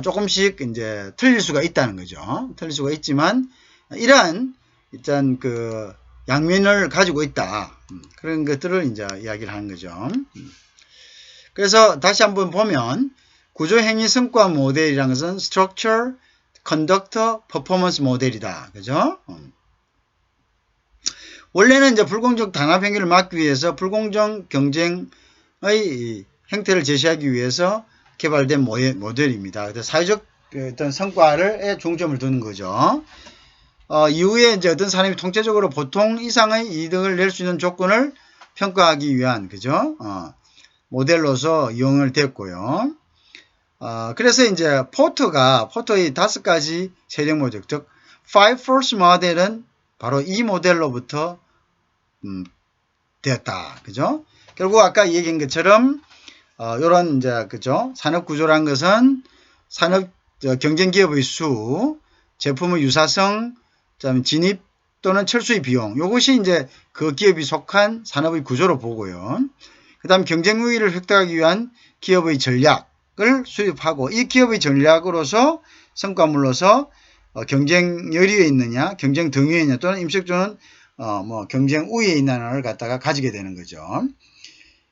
조금씩 이제 틀릴 수가 있다는 거죠. 틀릴 수가 있지만 이러한 일단 그 양면을 가지고 있다. 그런 것들을 이제 이야기를 하는 거죠. 그래서 다시 한번 보면 구조행위 성과 모델이라는 것은 Structure, Conduct, Performance 모델이다. 그죠? 원래는 이제 불공정 단합 행위를 막기 위해서 불공정 경쟁의 행태를 제시하기 위해서 개발된 모델입니다. 그래서 사회적 어떤 성과에 중점을 두는 거죠. 이후에 이제 어떤 사람이 통째적으로 보통 이상의 이득을 낼 수 있는 조건을 평가하기 위한 그죠? 모델로서 이용을 됐고요. 그래서 이제 포터의 5가지 세력 모델, 즉 Five Force 모델은 바로 이 모델로부터 되었다. 그죠? 결국 아까 얘기한 것처럼 요런 이제 그죠? 산업 구조란 것은 산업 경쟁 기업의 수, 제품의 유사성, 진입 또는 철수의 비용. 요것이 이제 그 기업이 속한 산업의 구조로 보고요. 그다음 경쟁 우위를 획득하기 위한 기업의 전략을 수립하고 이 기업의 전략으로서 성과물로서 경쟁 열의에 있느냐, 경쟁 등위에 있느냐 또는 임식주는 경쟁 우위에 있느냐를 갖다가 가지게 되는 거죠.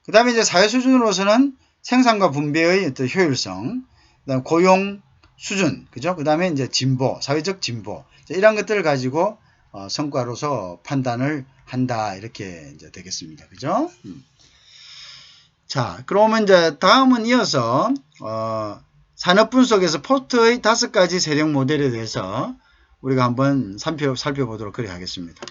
그 다음에 이제 사회 수준으로서는 생산과 분배의 어떤 효율성, 그다음 고용 수준, 그죠? 그 다음에 이제 진보, 사회적 진보, 이런 것들을 가지고 성과로서 판단을 한다 이렇게 이제 되겠습니다. 그죠? 자, 그러면 이제 다음은 이어서 산업 분석에서 포트의 5가지 세력 모델에 대해서 우리가 한번 살펴보도록 그렇게 하겠습니다.